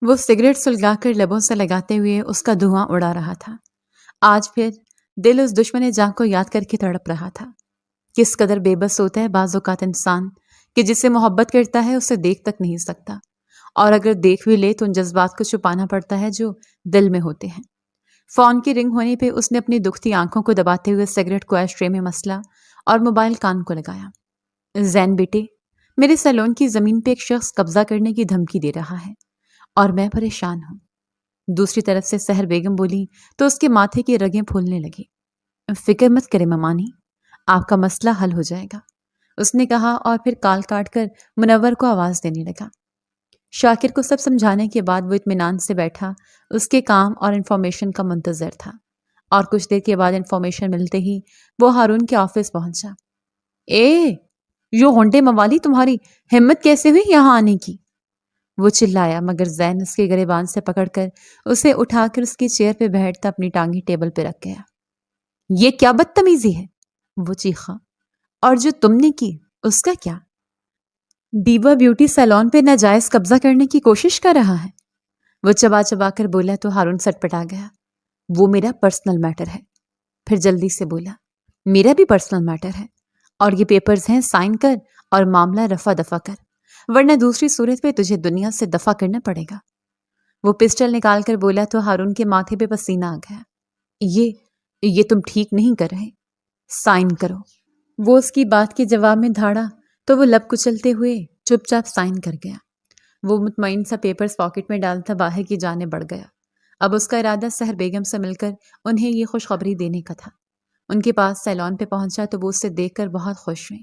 وہ سگریٹ سلگا کر لبوں سے لگاتے ہوئے اس کا دھواں اڑا رہا تھا۔ آج پھر دل اس دشمن جاں کو یاد کر کے تڑپ رہا تھا۔ کس قدر بے بس ہوتا ہے بعض اوقات انسان کہ جسے محبت کرتا ہے اسے دیکھ تک نہیں سکتا، اور اگر دیکھ بھی لے تو ان جذبات کو چھپانا پڑتا ہے جو دل میں ہوتے ہیں۔ فون کی رنگ ہونے پہ اس نے اپنی دکھتی آنکھوں کو دباتے ہوئے سگریٹ کو ایش ٹرے میں مسلا اور موبائل کان کو لگایا۔ زین بیٹے، میرے سیلون کی زمین پہ ایک شخص قبضہ کرنے کی دھمکی دے رہا ہے اور میں پریشان ہوں۔ دوسری طرف سے سحر بیگم بولی تو اس کے ماتھے کی رگیں پھولنے لگی۔ فکر مت کرے ممانی، آپ کا مسئلہ حل ہو جائے گا، اس نے کہا اور پھر کال کاٹ کر منور کو آواز دینے لگا۔ شاکر کو سب سمجھانے کے بعد وہ اطمینان سے بیٹھا اس کے کام اور انفارمیشن کا منتظر تھا، اور کچھ دیر کے بعد انفارمیشن ملتے ہی وہ ہارون کے آفس پہنچا۔ یو ہونٹے موالی، تمہاری ہمت کیسے ہوئی یہاں آنے کی؟ وہ چلایا، مگر زین اس کے گریبان سے پکڑ کر اسے اٹھا کر اس کی چیئر پہ بیٹھتا اپنی ٹانگیں ٹیبل پہ رکھ گیا۔ یہ کیا بدتمیزی ہے؟ وہ چیخا۔ اور جو تم نے کی اس کا کیا؟ دیوا بیوٹی سیلون پہ ناجائز قبضہ کرنے کی کوشش کر رہا ہے، وہ چبا چبا کر بولا تو ہارون سٹ پٹا گیا۔ وہ میرا پرسنل میٹر ہے۔ پھر جلدی سے بولا، میرا بھی پرسنل میٹر ہے، اور یہ پیپرز ہیں، سائن کر اور معاملہ رفع دفع کر، ورنہ دوسری صورت پہ تجھے دنیا سے دفع کرنا پڑے گا۔ وہ پسٹل نکال کر بولا تو ہارون کے ماتھے پہ پسینہ آ گیا۔ یہ تم ٹھیک نہیں کر رہے، سائن کرو۔ وہ اس کی بات کے جواب میں دھاڑا تو وہ لب کچلتے ہوئے چپ چاپ سائن کر گیا۔ وہ مطمئن سا پیپرز پاکٹ میں ڈالتا باہر کی جانب بڑھ گیا۔ اب اس کا ارادہ سحر بیگم سے مل کر انہیں یہ خوشخبری دینے کا تھا۔ ان کے پاس سیلون پہ پہنچا تو وہ اسے دیکھ کر بہت خوش ہوئے۔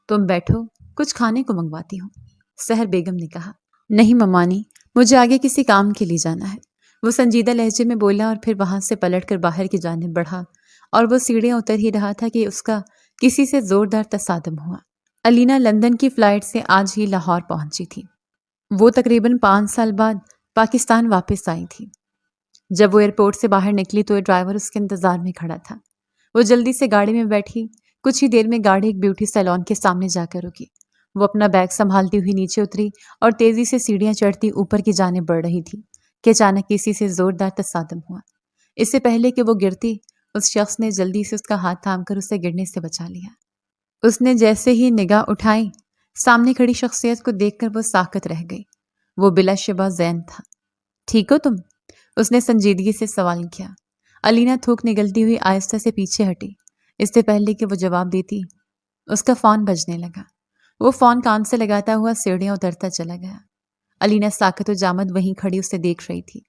تم بیٹھو، کچھ کھانے کو منگواتی ہوں، سحر بیگم نے کہا۔ نہیں ممانی، مجھے آگے کسی کام کے لیے جانا ہے، وہ سنجیدہ لہجے میں بولا، اور پھر وہاں سے پلٹ کر باہر کی جانب بڑھا، اور وہ سیڑھیاں اتر ہی رہا تھا کہ اس کا کسی سے زوردار تصادم ہوا۔ الینا لندن کی فلائٹ سے آج ہی لاہور پہنچی تھی۔ وہ تقریباً 5 سال بعد پاکستان واپس آئی تھی۔ جب وہ ایئرپورٹ سے باہر نکلی تو ڈرائیور اس کے انتظار میں کھڑا تھا۔ وہ جلدی سے گاڑی میں بیٹھی، کچھ ہی دیر میں گاڑی ایک بیوٹی سیلون کے سامنے جا کر رکی۔ وہ اپنا بیگ سنبھالتی ہوئی نیچے اتری اور تیزی سے سیڑھیاں چڑھتی اوپر کی جانب بڑھ رہی تھی کہ اچانک کسی سے زوردار تصادم ہوا۔ اس سے پہلے کہ وہ گرتی، اس شخص نے جلدی سے اس کا ہاتھ تھام کر اسے گرنے سے بچا لیا۔ اس نے جیسے ہی نگاہ اٹھائی، سامنے کھڑی شخصیت کو دیکھ کر وہ ساکت رہ گئی۔ وہ بلا شبہ زین تھا۔ ٹھیک ہو تم؟ اس نے سنجیدگی سے سوال کیا۔ الینا تھوک نگلتی ہوئی آہستہ سے پیچھے ہٹی۔ اس سے پہلے کہ وہ جواب دیتی، اس کا فون بجنے لگا۔ وہ فون کان سے لگاتا ہوا سیڑھیاں اترتا چلا گیا۔ الینا ساکت و جامد وہیں کھڑی اسے دیکھ رہی تھی۔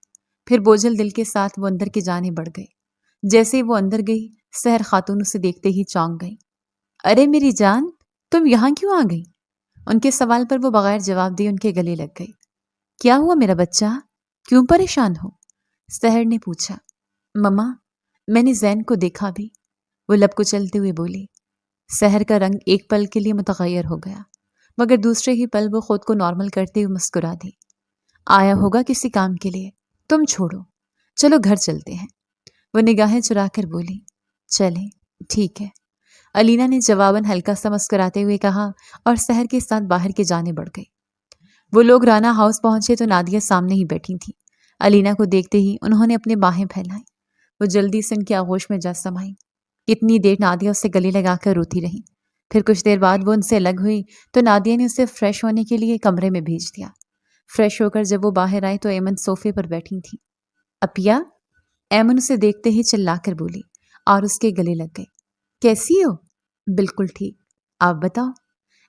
پھر بوجھل دل کے ساتھ وہ اندر کی جانب بڑھ گئی۔ جیسے ہی وہ اندر گئی، سحر خاتون اسے دیکھتے ہی چونک گئی۔ ارے میری جان، تم یہاں کیوں آ گئی؟ ان کے سوال پر وہ بغیر جواب دیے ان کے گلے لگ گئی۔ کیا ہوا میرا بچہ؟ کیوں پریشان ہو؟ سحر نے پوچھا۔ مما، میں نے زین کو دیکھا بھی، وہ لب کچلتے ہوئے بولی۔ سحر کا رنگ ایک پل کے لیے متغیر ہو گیا، مگر دوسرے ہی پل وہ خود کو نارمل کرتے ہوئے مسکرا دی۔ آیا ہوگا کسی کام کے لیے، تم چھوڑو، چلو گھر چلتے ہیں، وہ نگاہیں چرا کر بولی۔ چلیں، ٹھیک ہے، الینا نے جواباً ہلکا سا مسکراتے ہوئے کہا اور سحر کے ساتھ باہر کے جانے بڑھ گئی۔ وہ لوگ رانا ہاؤس پہنچے تو نادیہ سامنے ہی بیٹھی تھی۔ الینا کو دیکھتے ہی انہوں نے اپنی باہیں پھیلائی۔ وہ جلدی سے ان کی آغوش میں جا سمائی۔ اتنی دیر نادیہ اسے گلے لگا کر روتی رہی۔ پھر کچھ دیر بعد وہ ان سے الگ ہوئی تو نادیہ نے اسے فریش ہونے کے لیے کمرے میں بھیج دیا۔ فریش ہو کر جب وہ باہر آئی تو ایمن صوفے پر بیٹھی تھی۔ اپیا، ایمن اسے دیکھتے ہی چلا کر بولی اور اس کے گلے لگ گئی۔ کیسی ہو؟ بالکل ٹھیک، آپ بتاؤ،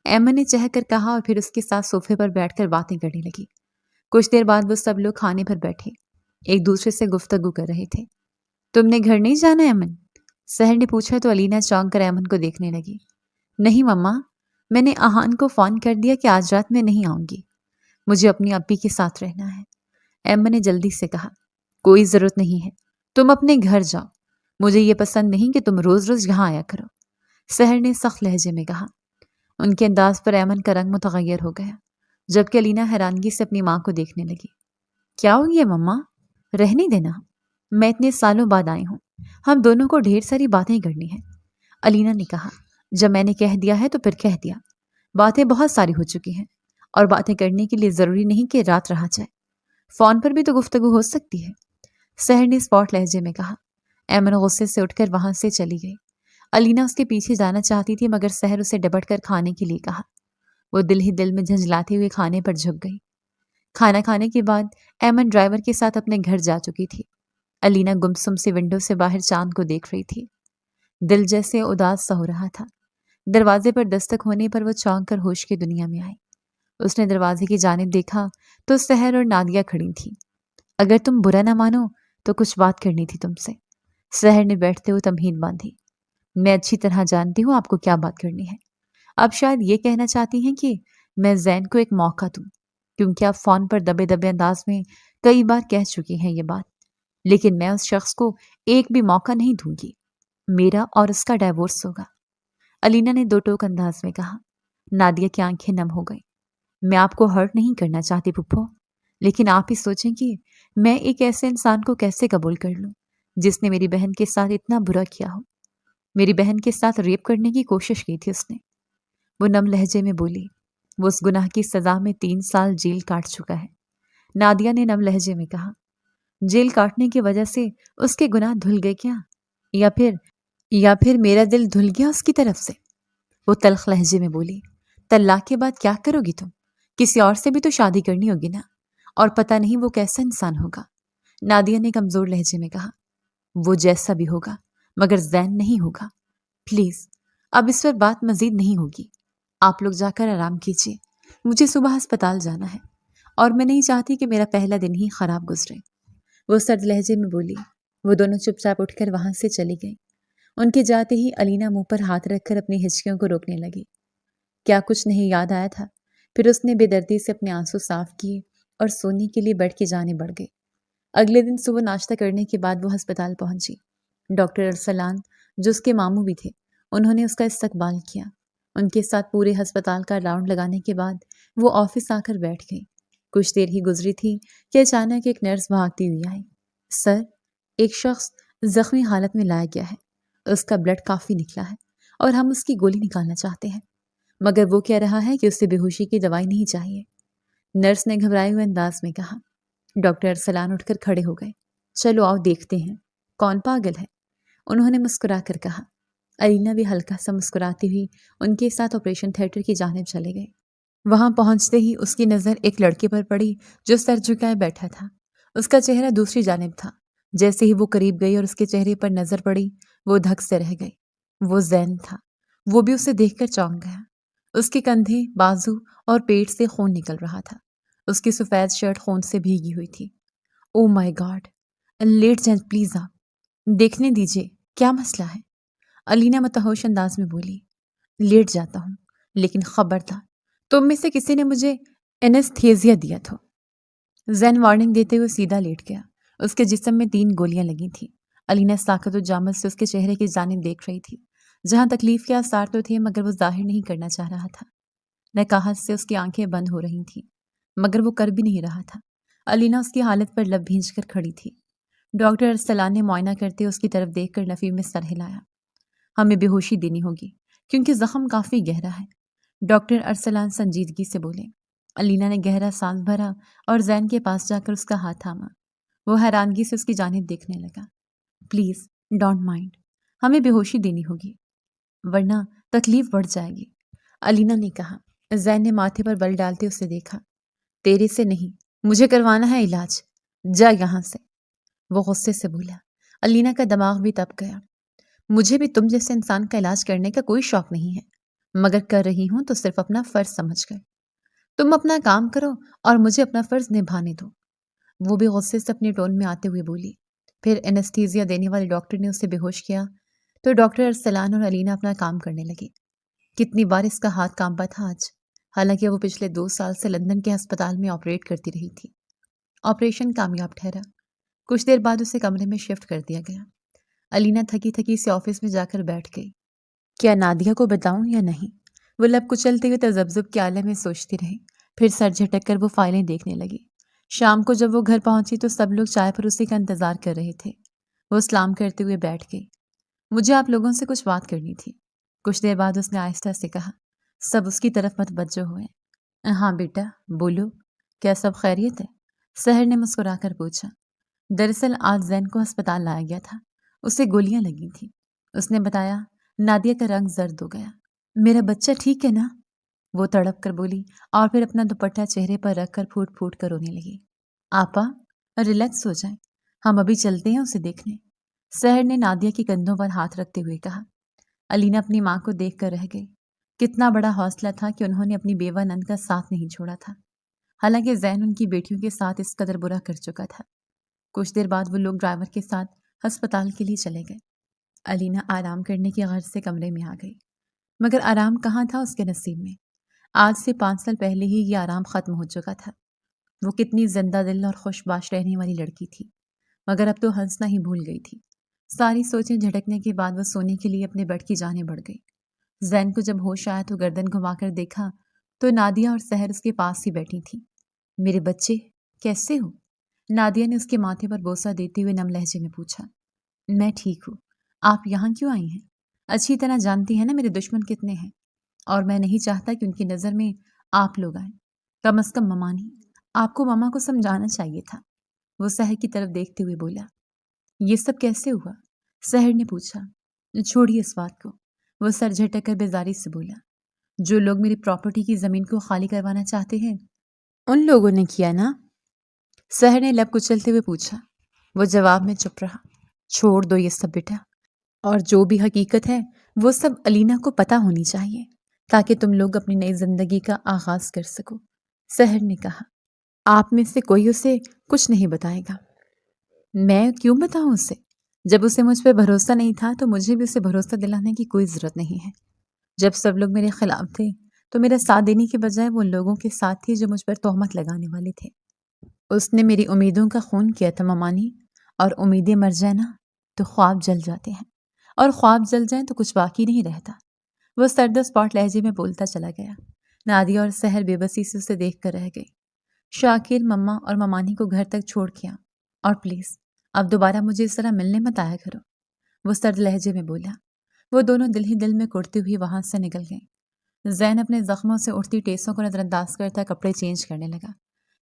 ایمن نے چہ کر کہا اور پھر اس کے ساتھ صوفے پر بیٹھ کر باتیں کرنے لگی۔ کچھ دیر بعد وہ سب لوگ کھانے پر بیٹھے، ایک دوسرے سے گفتگو کر رہے تھے۔ تم نے گھر نہیں جانا ایمن؟ سحر نے پوچھا تو الینا چونک کر ایمن کو دیکھنے لگی۔ نہیں مما، میں نے آہان کو فون کر دیا کہ آج رات میں نہیں آؤں گی، مجھے اپنی اپی کے ساتھ رہنا ہے، ایمن نے جلدی سے کہا۔ کوئی ضرورت نہیں ہے، تم اپنے گھر جاؤ، مجھے یہ پسند نہیں کہ تم روز روز یہاں آیا کرو، سحر نے سخت لہجے میں کہا۔ ان کے انداز پر ایمن کا رنگ متغیر ہو گیا، جبکہ الینا حیرانگی سے اپنی ماں کو دیکھنے لگی۔ کیا ہو گیا مما؟ رہنے دینا، میں اتنے سالوں بعد آئی ہوں، ہم دونوں کو ڈھیر ساری باتیں کرنی ہیں، الینا نے کہا۔ جب میں نے کہہ دیا ہے تو پھر کہہ دیا، باتیں بہت ساری ہو چکی ہیں، اور باتیں کرنے کے لیے ضروری نہیں کہ رات رہا جائے۔ فون پر بھی تو گفتگو ہو سکتی ہے، سحر نے اسپاٹ لہجے میں کہا۔ ایمن غصے سے اٹھ کر وہاں سے چلی گئی۔ علینا اس کے پیچھے جانا چاہتی تھی مگر سحر اسے ڈپٹ کر کھانے کے لیے کہا۔ وہ دل ہی دل میں جھنجھلاتے ہوئے کھانے پر جھک گئی۔ کھانا کھانے کے بعد ایمن ڈرائیور کے ساتھ اپنے گھر جا چکی تھی۔ علینا گمسم سے ونڈو سے باہر چاند کو دیکھ رہی تھی۔ دل جیسے اداس سا ہو رہا تھا۔ دروازے پر دستک ہونے پر وہ چونک کر ہوش کی دنیا میں آئی۔ اس نے دروازے کی جانب دیکھا تو سحر اور نادیہ کھڑی تھیں۔ اگر تم برا نہ مانو تو کچھ بات کرنی تھی تم سے، سحر نے بیٹھتے ہوئے تمہید باندھی۔ میں اچھی طرح جانتی ہوں آپ کو کیا بات کرنی ہے۔ اب شاید یہ کہنا چاہتی ہیں کہ میں زین کو ایک موقع دوں، کیونکہ آپ فون پر دبے دبے انداز میں کئی بار کہہ چکی ہیں یہ بات، لیکن میں اس شخص کو ایک بھی موقع نہیں دوں گی۔ میرا اور اس کا ڈائیورس ہوگا، علینا نے دو ٹوک انداز میں کہا۔ نادیہ کی آنکھیں نم ہو گئیں۔ میں آپ کو ہرٹ نہیں کرنا چاہتی پھپھو، لیکن آپ ہی سوچیں کہ میں ایک ایسے انسان کو کیسے قبول کر لوں جس نے میری بہن کے ساتھ اتنا برا کیا ہو۔ میری بہن کے ساتھ ریپ کرنے کی کوشش کی تھی اس نے، وہ نم لہجے میں بولی۔ وہ اس گناہ کی سزا میں 3 سال جیل کاٹ چکا ہے، نادیہ نے نم لہجے میں کہا۔ جیل کاٹنے کی وجہ سے اس کے گناہ دھل گئے کیا؟ یا پھر میرا دل دھل گیا اس کی طرف سے؟ وہ تلخ لہجے میں بولی۔ طلاق کے بعد کیا کرو گی تم؟ کسی اور سے بھی تو شادی کرنی ہوگی نا، اور پتہ نہیں وہ کیسا انسان ہوگا، نادیہ نے کمزور لہجے میں کہا۔ وہ جیسا بھی ہوگا مگر زین نہیں ہوگا۔ پلیز اب اس پر بات مزید نہیں ہوگی، آپ لوگ جا کر آرام کیجیے، مجھے صبح ہسپتال جانا ہے اور میں نہیں چاہتی کہ میرا پہلا دن ہی خراب گزرے، وہ سرد لہجے میں بولی۔ وہ دونوں چپ چاپ اٹھ کر وہاں سے چلی گئی۔ ان کے جاتے ہی علینا منہ پر ہاتھ رکھ کر اپنی ہچکیوں کو روکنے لگی۔ کیا کچھ نہیں یاد آیا تھا؟ پھر اس نے بے دردی سے اپنے آنسو صاف کیے اور سونے کے لیے بیڈ کی جانب بڑھ گئی۔ اگلے دن صبح ناشتہ کرنے کے بعد وہ ہسپتال پہنچی۔ ڈاکٹر ارسلان جو اس کے ماموں بھی تھے، انہوں نے اس کا استقبال کیا۔ ان کے ساتھ پورے ہسپتال کا راؤنڈ لگانے کے بعد وہ آفس آ کر بیٹھ گئی۔ کچھ دیر ہی گزری تھی کہ اچانک ایک نرس بھاگتی ہوئی آئی۔ سر، ایک شخص زخمی حالت میں لایا گیا ہے، اس کا بلڈ کافی نکلا ہے اور ہم اس کی گولی نکالنا چاہتے ہیں، مگر وہ کہہ رہا ہے کہ اسے بے ہوشی کی دوائی نہیں چاہیے، نرس نے گھبرائے ہوئے انداز میں کہا۔ ڈاکٹر ارسلان اٹھ کر کھڑے ہو گئے۔ چلو آؤ دیکھتے ہیں کون پاگل ہے، انہوں نے مسکرا کر کہا۔ علینا بھی ہلکا سا مسکراتی ہوئی ان کے ساتھ آپریشن تھیٹر کی جانب چلے گئے۔ وہاں پہنچتے ہی اس کی نظر ایک لڑکے پر پڑی جو سر جھکائے بیٹھا تھا۔ اس کا چہرہ دوسری جانب تھا۔ جیسے ہی وہ قریب گئی اور اس کے چہرے پر نظر پڑی، وہ دھک سے رہ گئی۔ وہ زین تھا۔ وہ بھی اسے دیکھ کر چونک گیا۔ اس کے کندھے، بازو اور پیٹ سے خون نکل رہا تھا۔ اس کی سفید شرٹ خون سے بھیگی ہوئی تھی۔ او مائی گاڈ! لیٹ جائیں پلیز، آپ دیکھنے دیجیے کیا مسئلہ ہے، علینا متحوش انداز میں بولی۔ لیٹ جاتا ہوں، لیکن خبردار تم میں سے کسی نے مجھے اینستھیزیا دیا تھا۔ زین وارننگ دیتے ہوئے سیدھا لیٹ گیا۔ اس کے جسم میں 3 گولیاں لگی تھیں۔ علینا ساکت و جامت سے اس کے چہرے کی جانب دیکھ رہی تھی، جہاں تکلیف کے آثار تو تھے مگر وہ ظاہر نہیں کرنا چاہ رہا تھا۔ نکاہت سے اس کی آنکھیں بند ہو رہی تھیں مگر وہ کر بھی نہیں رہا تھا۔ علینا اس کی حالت پر لب بھینچ کر کھڑی تھی۔ ڈاکٹر ارسلان نے معائنہ کرتے اس کی طرف دیکھ کر نفی میں سر ہلایا۔ ہمیں بے ہوشی دینی ہوگی کیونکہ زخم کافی گہرا ہے، ڈاکٹر ارسلان سنجیدگی سے بولے۔ علینا نے گہرا سانس بھرا اور زین کے پاس جا کر اس کا ہاتھ تھاما۔ وہ حیرانگی سے اس کی جانب دیکھنے لگا۔ پلیز ڈونٹ مائنڈ، ہمیں بے ہوشی دینی ہوگی ورنہ تکلیف بڑھ جائے گی، علینا نے کہا۔ زین نے ماتھے پر بل ڈالتے اسے دیکھا۔ تیرے سے نہیں، مجھے کروانا ہے علاج، جا یہاں سے، وہ غصے سے بولا۔ علینا کا دماغ بھی تپ گیا۔ مجھے بھی تم جیسے انسان کا علاج کرنے کا کوئی شوق نہیں ہے، مگر کر رہی ہوں تو صرف اپنا فرض سمجھ کر۔ تم اپنا کام کرو اور مجھے اپنا فرض نبھانے دو، وہ بھی غصے سے اپنے ٹون میں آتے ہوئے بولی۔ پھر اینستھیزیا دینے والے ڈاکٹر نے اسے بے ہوش کیا تو ڈاکٹر ارسلان اور علینا اپنا کام کرنے لگے۔ کتنی بار اس کا ہاتھ کانپا تھا آج، حالانکہ وہ پچھلے 2 سال سے لندن کے ہسپتال میں آپریٹ کرتی رہی تھی۔ آپریشن کامیاب ٹھہرا۔ کچھ دیر بعد اسے کمرے میں شفٹ کر دیا گیا۔ علینا تھکی تھکی سے آفس میں جا کر بیٹھ گئی۔ کیا نادیہ کو بتاؤں یا نہیں؟ وہ لب کچلتے ہوئے تذبذب کے عالم میں سوچتی رہی۔ پھر سر جھٹک کر وہ فائلیں دیکھنے لگی۔ شام کو جب وہ گھر پہنچی تو سب لوگ چائے پر اسی کا انتظار کر رہے تھے۔ وہ سلام کرتے ہوئے بیٹھ گئی۔ مجھے آپ لوگوں سے کچھ بات کرنی تھی، کچھ دیر بعد اس نے آہستہ سے کہا۔ سب اس کی طرف متوجہ ہوئے۔ ہاں بیٹا بولو، کیا سب خیریت ہے؟ سحر نے مسکرا کر پوچھا۔ دراصل آج زین کو ہسپتال لایا گیا تھا، اسے گولیاں لگی تھیں۔ اس نے بتایا۔ نادیہ کا رنگ زرد ہو گیا۔ میرا بچہ ٹھیک ہے نا؟ وہ تڑپ کر بولی اور پھر اپنا دوپٹہ چہرے پر رکھ کر پھوٹ پھوٹ کر رونے لگی۔ آپا ریلیکس ہو جائیں، ہم ابھی چلتے ہیں اسے دیکھنے، سحر نے نادیہ کے کندھوں پر ہاتھ رکھتے ہوئے کہا۔ علینا اپنی ماں کو دیکھ کر رہ گئی۔ کتنا بڑا حوصلہ تھا کہ انہوں نے اپنی بیوہ نند کا ساتھ نہیں چھوڑا تھا، حالانکہ زین ان کی بیٹیوں کے ساتھ اس قدر برا کر چکا تھا۔ کچھ دیر بعد وہ لوگ ڈرائیور کے ساتھ ہسپتال کے لیے چلے گئے۔ علینا آرام کرنے کی غرض سے کمرے میں آ گئی، مگر آرام کہاں تھا اس کے نصیب میں۔ آج سے 5 سال پہلے ہی یہ آرام ختم ہو چکا تھا۔ وہ کتنی زندہ دل اور خوش باش رہنے والی لڑکی تھی، مگر اب تو ہنسنا ہی بھول گئی تھی۔ ساری سوچیں جھٹکنے کے بعد وہ سونے کے لیے اپنے بیڈ کی جانب بڑھ گئی۔ زین کو جب ہوش آیا تو گردن گھما کر دیکھا تو نادیہ اور سحر اس کے پاس ہی بیٹھی تھی۔ میرے بچے کیسے ہو؟ نادیہ نے اس کے ماتھے پر بوسہ دیتے ہوئے نم لہجے میں پوچھا۔ میں ٹھیک ہوں، آپ یہاں کیوں آئی ہیں؟ اچھی طرح جانتی ہیں نا میرے دشمن کتنے ہیں، اور میں نہیں چاہتا کہ ان کی نظر میں آپ لوگ آئیں۔ کم از کم ممانی، آپ کو ماما کو سمجھانا چاہیے تھا۔ وہ سحر کی طرف دیکھتے ہوئے بولا۔ یہ سب کیسے ہوا؟ سحر نے پوچھا۔ چھوڑیے اس بات کو، وہ سر جھٹک کر بیزاری سے بولا۔ جو لوگ میری پراپرٹی کی زمین کو خالی کروانا چاہتے ہیں ان لوگوں نے کیا نا؟ سحر نے لب کچلتے ہوئے پوچھا۔ وہ جواب میں چپ رہا۔ چھوڑ دو یہ سب بیٹا، اور جو بھی حقیقت ہے وہ سب علینا کو پتہ ہونی چاہیے تاکہ تم لوگ اپنی نئی زندگی کا آغاز کر سکو، سحر نے کہا۔ آپ میں سے کوئی اسے کچھ نہیں بتائے گا۔ میں کیوں بتاؤں اسے؟ جب اسے مجھ پہ بھروسہ نہیں تھا تو مجھے بھی اسے بھروسہ دلانے کی کوئی ضرورت نہیں ہے۔ جب سب لوگ میرے خلاف تھے تو میرا ساتھ دینے کے بجائے وہ لوگوں کے ساتھ تھی جو مجھ پر تہمت لگانے والے تھے۔ اس نے میری امیدوں کا خون کیا تھا ممانی، اور امیدیں مر جائیں نا تو خواب جل جاتے ہیں، اور خواب جل جائیں تو کچھ باقی نہیں رہتا۔ وہ سرد اسپاٹ لہجے میں بولتا چلا گیا۔ نادیہ اور سحر بے بسی سے اسے دیکھ کر رہ گئی۔ شاکر مما اور ممانی کو گھر تک چھوڑ کے آ، اور پلیز اب دوبارہ مجھے اس طرح ملنے مت آیا کرو، وہ سرد لہجے میں بولا۔ وہ دونوں دل ہی دل میں کرتے ہوئے وہاں سے نکل گئیں۔ زین اپنے زخموں سے اٹھتی ٹیسوں کو نظر انداز کرتا کپڑے چینج کرنے لگا،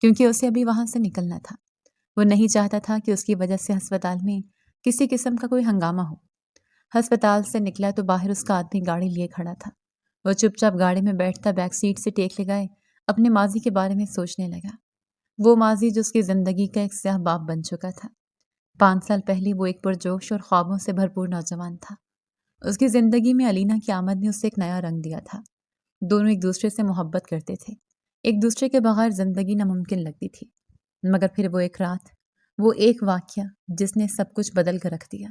کیونکہ اسے ابھی وہاں سے نکلنا تھا۔ وہ نہیں چاہتا تھا کہ اس کی وجہ سے ہسپتال میں کسی قسم کا کوئی ہنگامہ ہو۔ ہسپتال سے نکلا تو باہر اس کا آدمی گاڑی لیے کھڑا تھا۔ وہ چپ چاپ گاڑی میں بیٹھتا بیک سیٹ سے ٹیک لگائے اپنے ماضی کے بارے میں سوچنے لگا، وہ ماضی جو اس کی زندگی کا ایک سیاہ باب بن چکا تھا۔ 5 سال پہلے وہ ایک پرجوش اور خوابوں سے بھرپور نوجوان تھا۔ اس کی زندگی میں علینا کی آمد نے اسے ایک نیا رنگ دیا تھا۔ دونوں ایک دوسرے سے محبت کرتے تھے، ایک دوسرے کے بغیر زندگی ناممکن لگتی تھی، مگر پھر وہ ایک رات، وہ ایک واقعہ جس نے سب کچھ بدل کر رکھ دیا۔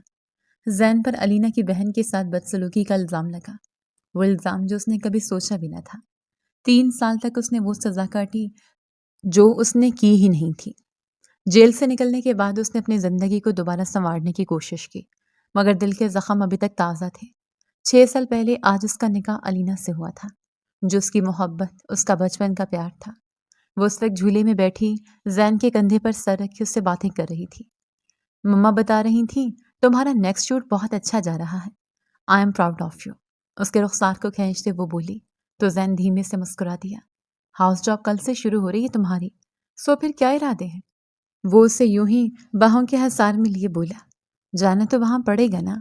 زین پر علینا کی بہن کے ساتھ بدسلوکی کا الزام لگا، وہ الزام جو اس نے کبھی سوچا بھی نہ تھا۔ 3 سال تک اس نے وہ سزا کاٹی جو اس نے کی ہی نہیں تھی۔ جیل سے نکلنے کے بعد اس نے اپنی زندگی کو دوبارہ سنوارنے کی کوشش کی، مگر دل کے زخم ابھی تک تازہ تھے۔ 6 سال پہلے آج اس کا نکاح علینا سے ہوا تھا، جو اس کی محبت، اس کا بچپن کا پیار تھا۔ وہ اس وقت جھولے میں بیٹھی زین کے کندھے پر سر رکھے اس سے باتیں کر رہی تھی۔ مما بتا رہی تھیں تمہارا نیکسٹ شوٹ بہت اچھا جا رہا ہے، I am proud of you, اس کے رخسار کو کھینچتے وہ بولی تو زین دھیمے سے مسکرا دیا۔ ہاؤس جاب کل سے شروع ہو رہی ہے تمہاری، سو پھر کیا ارادے ہیں؟ وہ اسے یوں ہی باہوں کے حصار میں لیے بولا، جانا تو وہاں پڑے گا نا،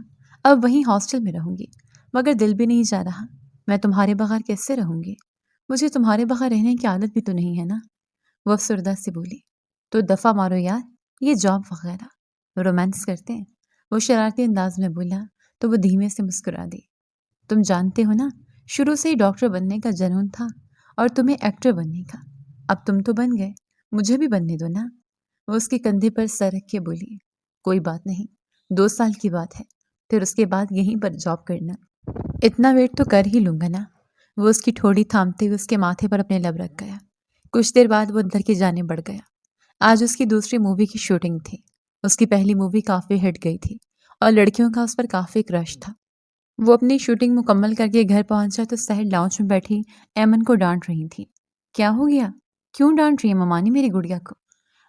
اب وہیں ہاسٹل میں رہوں گی، مگر دل بھی نہیں جا رہا، میں تمہارے بغیر کیسے رہوں گی؟ مجھے تمہارے بغیر رہنے کی عادت بھی تو نہیں ہے نا، وہ افسردہ سے بولی۔ تو دفعہ مارو یار، یہ جاب وغیرہ رومانس کرتے ہیں، وہ شرارتی انداز میں بولا تو وہ دھیمے سے مسکرا دی۔ تم جانتے ہو نا، شروع سے ہی ڈاکٹر بننے کا جنون تھا اور تمہیں ایکٹر بننے کا، اب تم تو بن گئے، مجھے بھی بننے دو نا، وہ اس کے کندھے پر سر رکھ کے بولی۔ کوئی بات نہیں، 2 سال کی بات ہے، پھر اس کے بعد یہیں پر جاب کرنا، اتنا ویٹ تو کر ہی لوں گا نا، وہ اس کی ٹھوڑی تھامتے ہوئے اس کے ماتھے پر اپنے لب رکھ گیا۔ کچھ دیر بعد وہ اندر کی جانب بڑھ گیا۔ آج اس کی دوسری مووی کی شوٹنگ تھی۔ اس کی پہلی مووی کافی ہٹ گئی تھی اور لڑکیوں کا اس پر کافی کرش تھا۔ وہ اپنی شوٹنگ مکمل کر کے گھر پہنچا تو سحر لاؤنج میں بیٹھی ایمن کو ڈانٹ رہی تھی۔ کیا ہو گیا؟ کیوں ڈانٹ رہی ہے ممانی میری گڑیا کو؟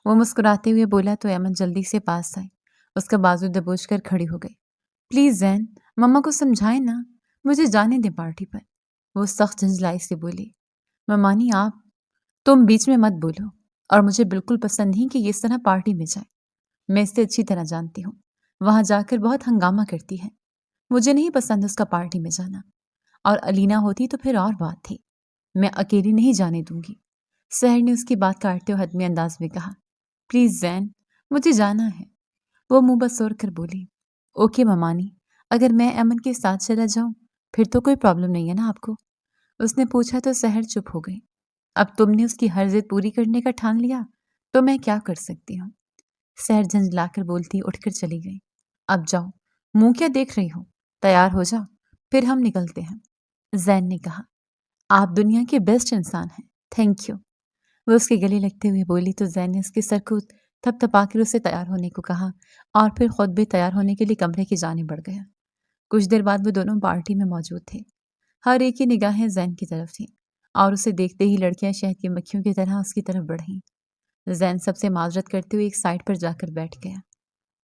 وہ مسکراتے ہوئے بولا تو ایمن جلدی سے پاس آئی، اس کا بازو دبوچ کر کھڑی ہو گئی۔ پلیز زین، مما کو سمجھائیں نا، مجھے جانے دیں پارٹی پر، وہ سخت جھنجھلائی سے بولی۔ ممانی تم بیچ میں مت بولو، اور مجھے بالکل پسند نہیں کہ یہ اس طرح پارٹی میں جائے۔ میں اسے اچھی طرح جانتی ہوں، وہاں جا کر بہت ہنگامہ کرتی ہے۔ مجھے نہیں پسند اس کا پارٹی میں جانا، اور الینا ہوتی تو پھر اور بات تھی۔ میں اکیلی نہیں جانے دوں گی۔ سحر نے اس کی بات کاٹتے ہوئے حتمی انداز میں کہا، پلیز زین، مجھے جانا ہے۔ وہ منہ بسور کر بولی، اوکے ممانی، اگر میں ایمن کے ساتھ چلا جاؤں پھر تو کوئی پرابلم نہیں ہے نا آپ کو؟ اس نے پوچھا تو سحر چپ ہو گئی۔ اب تم نے اس کی ہر ضد پوری کرنے کا ٹھان لیا تو میں کیا کر سکتی ہوں؟ سحر جھنجھلا کر بولتی اٹھ کر چلی گئی۔ اب جاؤ، منہ کیا دیکھ رہی ہو؟ تیار ہو جاؤ، پھر ہم نکلتے ہیں۔ زین نے کہا، آپ دنیا کے بیسٹ انسان ہیں، تھینک یو۔ وہ اس کے گلے لگتے ہوئے بولی تو زین نے اس کے سر کو تھپ تھپا کر اسے تیار ہونے کو کہا اور پھر خود بھی تیار ہونے کے لیے کمرے کی جانب بڑھ گیا۔ کچھ دیر بعد وہ دونوں پارٹی میں موجود تھے۔ ہر ایک کی نگاہیں زین کی طرف تھیں اور اسے دیکھتے ہی لڑکیاں شہد کی مکھیوں کی طرح اس کی طرف بڑھیں۔ زین سب سے معذرت کرتے ہوئے ایک سائڈ پر جا کر بیٹھ گیا۔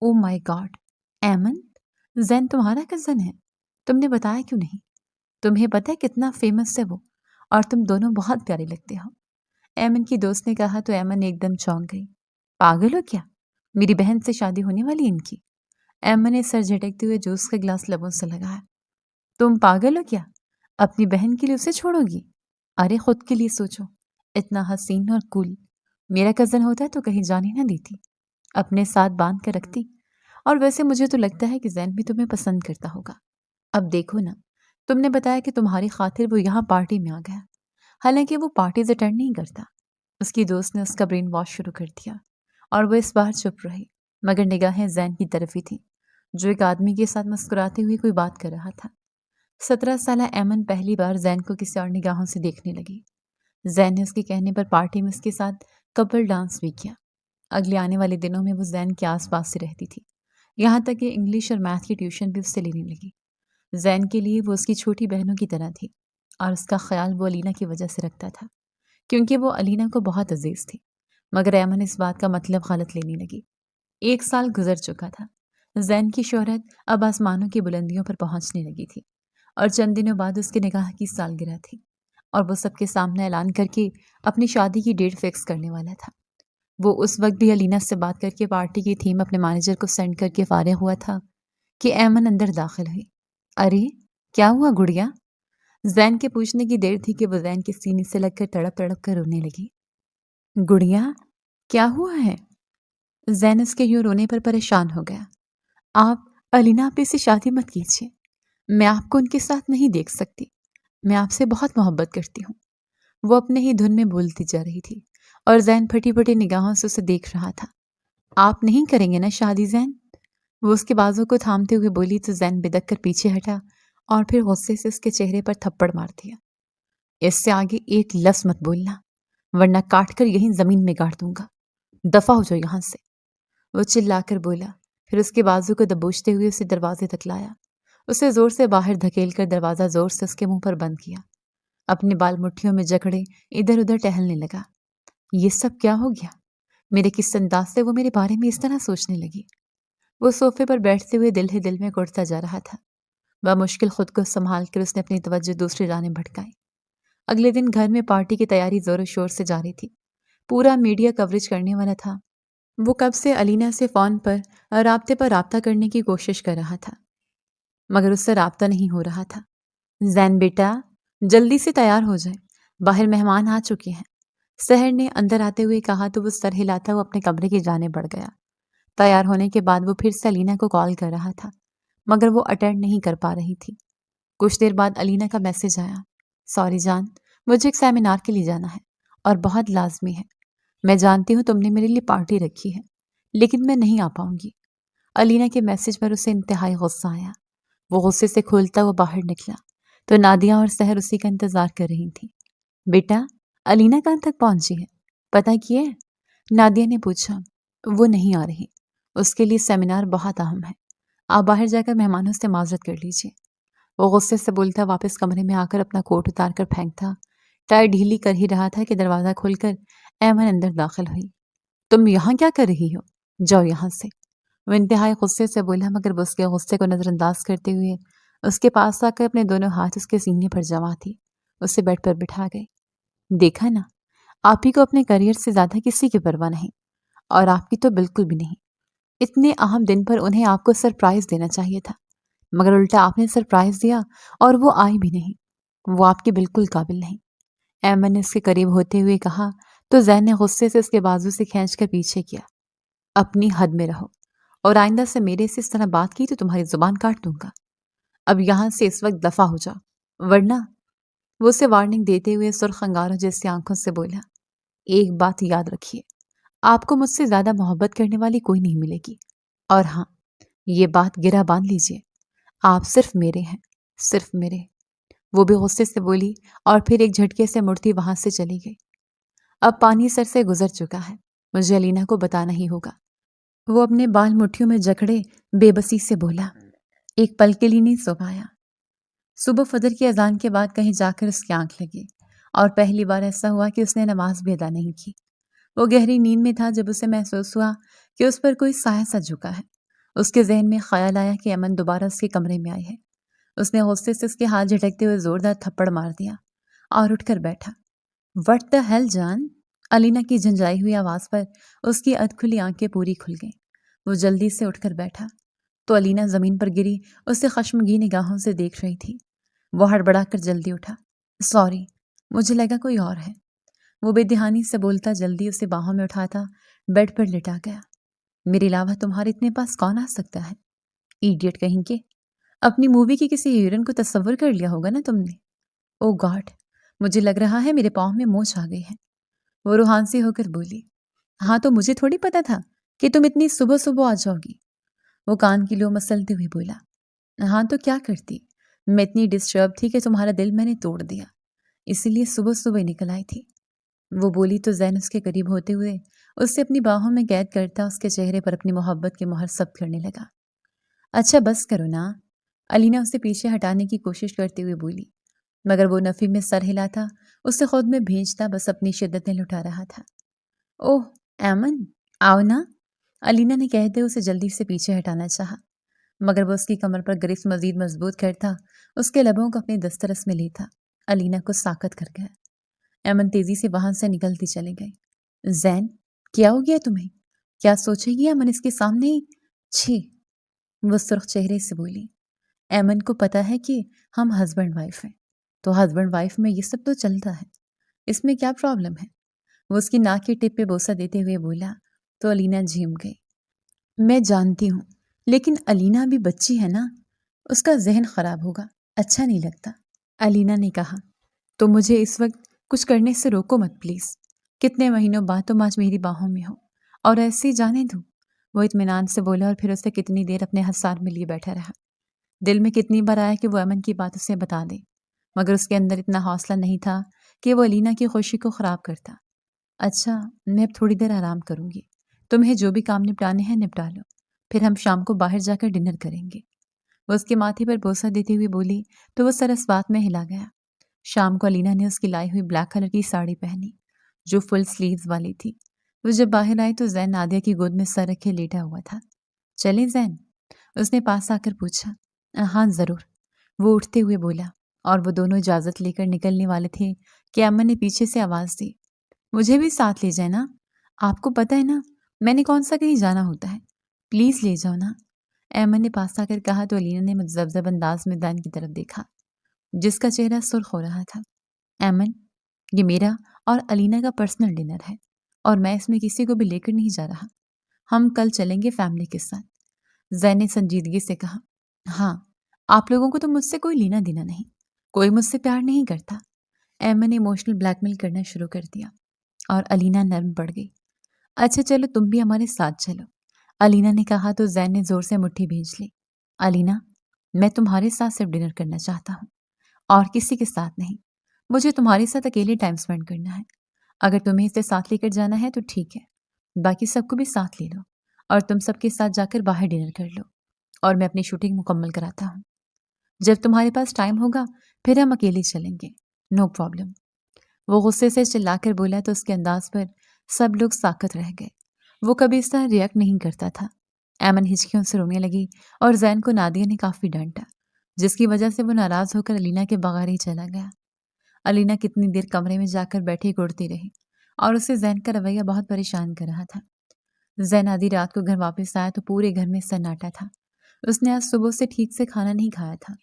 او مائی گاڈ، ایمن، زین تمہارا کزن ہے؟ تم نے بتایا کیوں نہیں؟ تمہیں پتہ ہے کتنا فیمس ہے وہ، اور تم دونوں بہت پیارے لگتے ہو۔ ایمن کی دوست نے کہا تو ایمن ایک دم چونک گئی۔ پاگل ہو کیا؟ میری بہن سے شادی ہونے والی ان کی؟ ایمن نے سر جھٹکتے ہوئے جوس کا گلاس لبوں سے لگایا۔ تم پاگل ہو کیا؟ اپنی بہن کے لیے اسے چھوڑو گی؟ ارے خود کے لیے سوچو، اتنا حسین اور کول۔ میرا کزن ہوتا ہے تو کہیں جانے نہ دیتی، اپنے ساتھ باندھ کر رکھتی۔ اور ویسے مجھے تو لگتا ہے کہ زین بھی تمہیں پسند کرتا ہوگا۔ اب دیکھو نا، تم نے بتایا کہ تمہاری خاطر وہ یہاں پارٹی میں آ گیا، حالانکہ وہ پارٹیز اٹینڈ نہیں کرتا۔ اس کی دوست نے اس کا برین واش شروع کر دیا اور وہ اس بار چپ رہی، مگر نگاہیں زین کی طرف ہی تھیں جو ایک آدمی کے ساتھ مسکراتے ہوئے کوئی بات کر رہا تھا۔ 17 سالہ ایمن پہلی بار زین کو کسی اور نگاہوں سے دیکھنے لگی۔ زین نے اس کے کہنے پر پارٹی میں اس کے ساتھ کپل ڈانس بھی کیا۔ اگلے آنے والے دنوں میں وہ زین کے آس پاس سے رہتی تھی، یہاں تک کہ انگلش اور میتھ کی ٹیوشن بھی اس سے لینے لگی۔ زین کے لیے وہ اس کی چھوٹی بہنوں کی طرح تھی اور اس کا خیال وہ الینا کی وجہ سے رکھتا تھا، کیونکہ وہ الینا کو بہت عزیز تھی۔ مگر ایمن اس بات کا مطلب غلط لینے لگی۔ 1 سال گزر چکا تھا۔ زین کی شہرت اب آسمانوں کی بلندیوں پر پہنچنے لگی تھی، اور چند دنوں بعد اس کے نکاح کی سالگرہ تھی، اور وہ سب کے سامنے اعلان کر کے اپنی شادی کی ڈیٹ فکس کرنے والا تھا۔ وہ اس وقت بھی الینا سے بات کر کے پارٹی کی تھیم اپنے مینیجر کو سینڈ کر کے فارغ ہوا تھا کہ ایمن اندر داخل ہوئی۔ ارے کیا ہوا گڑیا؟ زین کے پوچھنے کی دیر تھی کہ وہ زین کے سینے سے لگ کر تڑپ تڑپ کر رونے لگی۔ گڑیا کیا ہوا ہے؟ زین اس کے یوں رونے پر پریشان ہو گیا۔ آپ الینا آپی سے شادی مت کیجیے، میں آپ کو ان کے ساتھ نہیں دیکھ سکتی، میں آپ سے بہت محبت کرتی ہوں۔ وہ اپنے ہی دھن میں بولتی جا رہی تھی اور زین پھٹی پھٹی نگاہوں سے اسے دیکھ رہا تھا۔ آپ نہیں کریں گے نا شادی زین؟ وہ اس کے بازو کو تھامتے ہوئے بولی تو زین بدک کر پیچھے ہٹا اور پھر غصے سے اس کے چہرے پر تھپڑ مار دیا۔ اس سے آگے ایک لفظ مت بولنا، ورنہ کاٹ کر یہیں زمین میں گاڑ دوں گا، دفع ہو جاؤ یہاں سے۔ وہ چلا کر بولا، پھر اس کے بازو کو دبوچتے ہوئے اسے دروازے تک لایا، اسے زور سے باہر دھکیل کر دروازہ زور سے اس کے منہ پر بند کیا، اپنے بال مٹھیوں میں جکڑے ادھر ادھر ٹہلنے لگا۔ یہ سب کیا ہو گیا؟ میرے کس انداز سے وہ میرے بارے میں اس طرح سوچنے لگی؟ وہ صوفے پر بیٹھتے ہوئے دل ہی دل میں گڑتا جا رہا تھا۔ بمشکل خود کو سنبھال کر اس نے اپنی توجہ دوسری جانب بھٹکائی۔ اگلے دن گھر میں پارٹی کی تیاری زور و شور سے جاری تھی، پورا میڈیا کوریج کرنے والا تھا۔ وہ کب سے الینا سے فون پر رابطہ کرنے کی کوشش کر رہا تھا، مگر اس سے رابطہ نہیں ہو رہا تھا۔ زین بیٹا، جلدی سے تیار ہو جائے، باہر مہمان آ چکے ہیں، سحر نے اندر آتے ہوئے کہا تو وہ سر ہلاتا ہوا اپنے کمرے کی جانب بڑھ گیا۔ تیار ہونے کے بعد وہ پھر سے الینا کو کال کر رہا تھا، مگر وہ اٹینڈ نہیں کر پا رہی تھی۔ کچھ دیر بعد الینا کا میسج آیا، سوری جان، مجھے ایک سیمینار کے لیے جانا ہے اور بہت لازمی ہے۔ میں جانتی ہوں تم نے میرے لیے پارٹی رکھی ہے، لیکن میں نہیں آ پاؤں گی۔ الینا کے میسج پر اسے انتہائی غصہ آیا۔ وہ غصے سے کھولتا ہوا باہر نکلا تو نادیہ اور سحر اسی کا انتظار کر رہی تھیں۔ بیٹا، الینا کہاں تک پہنچی ہے؟ پتہ کیے؟ نادیہ نے پوچھا۔ وہ نہیں آ رہی، اس کے لیے سیمینار بہت اہم ہے، آپ باہر جا کر مہمانوں سے معذرت کر لیجیے۔ وہ غصے سے بولتا واپس کمرے میں آ کر اپنا کوٹ اتار کر پھینکتا، ٹائی ڈھیلی کر ہی رہا تھا کہ دروازہ کھول کر ایمن اندر داخل ہوئی۔ تم یہاں کیا کر رہی ہو؟ جاؤ یہاں سے، وہ انتہائی غصے سے بولا، مگر وہ اس کے غصے کو نظر انداز کرتے ہوئے اس کے پاس آ کر اپنے دونوں ہاتھ اس کے سینے پر جما دی، اسے بیڈ پر بٹھا گئی۔ دیکھا نا، آپ ہی کو اپنے کریئر سے زیادہ کسی کی پرواہ نہیں، اور آپ کی تو بالکل بھی نہیں۔ اتنے اہم دن پر انہیں آپ کو سرپرائز دینا چاہیے تھا، مگر الٹا آپ نے سرپرائز دیا اور وہ آئی بھی نہیں۔ وہ آپ کے بالکل قابل نہیں۔ ایمن نے اس کے قریب ہوتے ہوئے کہا تو زین نے غصے سے اس کے بازو سے کھینچ کر پیچھے کیا۔ اپنی حد میں رہو، اور آئندہ سے میرے سے اس طرح بات کی تو تمہاری زبان کاٹ دوں گا۔ اب یہاں سے اس وقت دفع ہو جاؤ، ورنہ… وہ اسے وارننگ دیتے ہوئے سرخ انگاروں جیسی آنکھوں سے بولا، ایک بات یاد رکھیے، آپ کو مجھ سے زیادہ محبت کرنے والی کوئی نہیں ملے گی، اور ہاں، یہ بات گرہ باندھ لیجئے، آپ صرف میرے ہیں، صرف میرے۔ وہ بھی غصے سے بولی اور پھر ایک جھٹکے سے مڑتی وہاں سے چلی گئی۔ اب پانی سر سے گزر چکا ہے، مجھے علینا کو بتانا ہی ہوگا۔ وہ اپنے بال مٹھیوں میں جکڑے بے بسی سے بولا، ایک پل کے لیے نہیں سو پایا۔ صبح فجر کی اذان کے بعد کہیں جا کر اس کی آنکھ لگی، اور پہلی بار ایسا ہوا کہ اس نے نماز بھی ادا نہیں کی۔ وہ گہری نیند میں تھا جب اسے محسوس ہوا کہ اس پر کوئی سایہ سا جھکا ہے۔ اس کے ذہن میں خیال آیا کہ امن دوبارہ اس کے کمرے میں آئی ہے۔ اس نے غصے سے اس کے ہاتھ جھٹکتے ہوئے زوردار تھپڑ مار دیا اور اٹھ کر بیٹھا۔ وٹ دا ہیل جان؟ علینا کی جھنجھائی ہوئی آواز پر اس کی ادھ کھلی آنکھیں پوری کھل گئیں۔ وہ جلدی سے اٹھ کر بیٹھا تو علینا زمین پر گری اسے خشمگین نگاہوں سے دیکھ رہی تھی۔ وہ ہڑبڑا کر جلدی اٹھا، سوری، مجھے لگا کوئی اور ہے۔ وہ بے دہانی سے بولتا جلدی اسے باہوں میں اٹھاتا بیڈ پر لٹا گیا۔ میرے علاوہ تمہارے اتنے پاس کون آ سکتا ہے؟ ایڈیٹ کہیں کے، اپنی مووی کی کسی ہیروئن کو تصور کر لیا ہوگا نا تم نے۔ او گاڈ، مجھے لگ رہا ہے میرے پاؤں میں موچ آ گئی ہے۔ وہ روحانسی ہو کر بولی، ہاں تو مجھے تھوڑی پتا تھا کہ تم اتنی صبح صبح آ جاؤ گی۔ وہ کان کی لو مسلتے ہوئے بولا، ہاں تو کیا کرتی، میں اتنی ڈسٹرب تھی کہ تمہارا دل میں نے توڑ دیا، اسی لیے صبح صبح نکل آئی تھی۔ وہ بولی تو زین اس کے قریب ہوتے ہوئے اسے اپنی باہوں میں قید کرتا اس کے چہرے پر اپنی محبت کے مہر ثبت کرنے لگا۔ اچھا بس کرو نا، علینا اسے پیچھے ہٹانے کی کوشش کرتے ہوئے بولی، مگر وہ نفی میں سر ہلاتا، اسے خود میں بھیجتا، بس اپنی شدتیں لٹا رہا تھا۔ اوہ ایمن، آؤ نا، علینا نے کہتے اسے جلدی سے پیچھے ہٹانا چاہا، مگر وہ اس کی کمر پر گرفت مزید مضبوط کرتا، اس کے لبوں کو اپنے دسترس میں لیتا۔ علینا کو ساکت کر گیا۔ ایمن تیزی سے وہاں سے نکلتی چلی گئی۔ زین، کیا ہو گیا تمہیں؟ کیا سوچے گی ایمن اس کے سامنے ہی؟ چھی، وہ سرخ چہرے سے بولی۔ ایمن کو پتا ہے کہ ہم ہسبینڈ وائف ہیں، تو ہسبینڈ وائف میں یہ سب تو چلتا ہے، اس میں کیا پرابلم ہے؟ وہ اس کی ناک کے ٹپ پہ بوسہ دیتے ہوئے بولا تو علینا جھیم گئی۔ میں جانتی ہوں، لیکن علینا بھی بچی ہے نا، اس کا ذہن خراب ہوگا، اچھا نہیں لگتا۔ علینا نے کہا، تو مجھے اس وقت کچھ کرنے سے روکو مت پلیز۔ کتنے مہینوں بعد تم آج میری باہوں میں ہو، اور ایسے ہی جانے دو۔ وہ اطمینان سے بولا اور پھر اسے کتنی دیر اپنے حصار میں لیے بیٹھا رہا۔ دل میں کتنی بار آیا کہ وہ امن کی بات اسے بتا دے، مگر اس کے اندر اتنا حوصلہ نہیں تھا کہ وہ علینا کی خوشی کو خراب کرتا۔ اچھا، میں اب تھوڑی دیر آرام کروں گی، تمہیں جو بھی کام نپٹانے ہیں نپٹا لو، پھر ہم شام کو باہر جا کر ڈنر کریں گے۔ وہ اس کے ماتھے پر بوسہ دیتے ہوئے بولی تو وہ سر اس بات میں ہلا گیا۔ شام کو علینا نے اس کی لائی ہوئی بلیک کلر کی ساڑی پہنی جو فل سلیوز والی تھی۔ وہ جب باہر آئی تو زین نادیہ کی گود میں سر رکھے لیٹا ہوا تھا۔ چلے زین؟ اس نے پاس آ کر پوچھا۔ ہاں ضرور، وہ اٹھتے ہوئے بولا، اور وہ دونوں اجازت لے کر نکلنے والے تھے کہ امن نے پیچھے سے آواز دی، مجھے بھی ساتھ لے جائے نا، آپ کو پتہ ہے نا میں نے کون سا کہیں جانا ہوتا ہے، پلیز لے جاؤ نا۔ ایمن نے پاس آ کر کہا تو علینا نے متذبذب انداز میں زین کی طرف دیکھا جس کا چہرہ سرخ ہو رہا تھا۔ ایمن، یہ میرا اور علینا کا پرسنل ڈنر ہے، اور میں اس میں کسی کو بھی لے کر نہیں جا رہا، ہم کل چلیں گے فیملی کے ساتھ۔ زین نے سنجیدگی سے کہا، ہاں، آپ لوگوں کو تو مجھ سے کوئی لینا دینا نہیں، کوئی مجھ سے پیار نہیں کرتا۔ ایمن نے ایموشنل بلیک میل کرنا شروع کر دیا اور علینا نرم پڑ گئی۔ اچھا چلو تم بھی ہمارے ساتھ چلو، علینا نے کہا تو زین نے زور سے مٹھی بھیج لی۔ علینا، میں تمہارے ساتھ صرف ڈنر کرنا چاہتا ہوں اور کسی کے ساتھ نہیں، مجھے تمہارے ساتھ اکیلے ٹائم سپینڈ کرنا ہے۔ اگر تمہیں اسے ساتھ لے کر جانا ہے تو ٹھیک ہے، باقی سب کو بھی ساتھ لے لو، اور تم سب کے ساتھ جا کر باہر ڈنر کر لو، اور میں اپنی شوٹنگ مکمل کراتا ہوں۔ جب تمہارے پاس ٹائم ہوگا پھر ہم اکیلے چلیں گے، نو پرابلم۔ وہ غصے سے چلا کر بولا تو اس کے انداز پر سب لوگ ساکت رہ گئے۔ وہ کبھی اس طرح ریئیکٹ نہیں کرتا تھا۔ ایمن ہچکیوں سے رونے لگی اور زین کو نادیہ نے کافی ڈانٹا، جس کی وجہ سے وہ ناراض ہو کر علینا کے بغیر ہی چلا گیا۔ علینا کتنی دیر کمرے میں جا کر بیٹھی گڑتی رہی اور اسے زین کا رویہ بہت پریشان کر رہا تھا۔ زین آدھی رات کو گھر واپس آیا تو پورے گھر میں سناٹا تھا۔ اس نے آج صبح سے ٹھیک سے کھانا نہیں کھایا تھا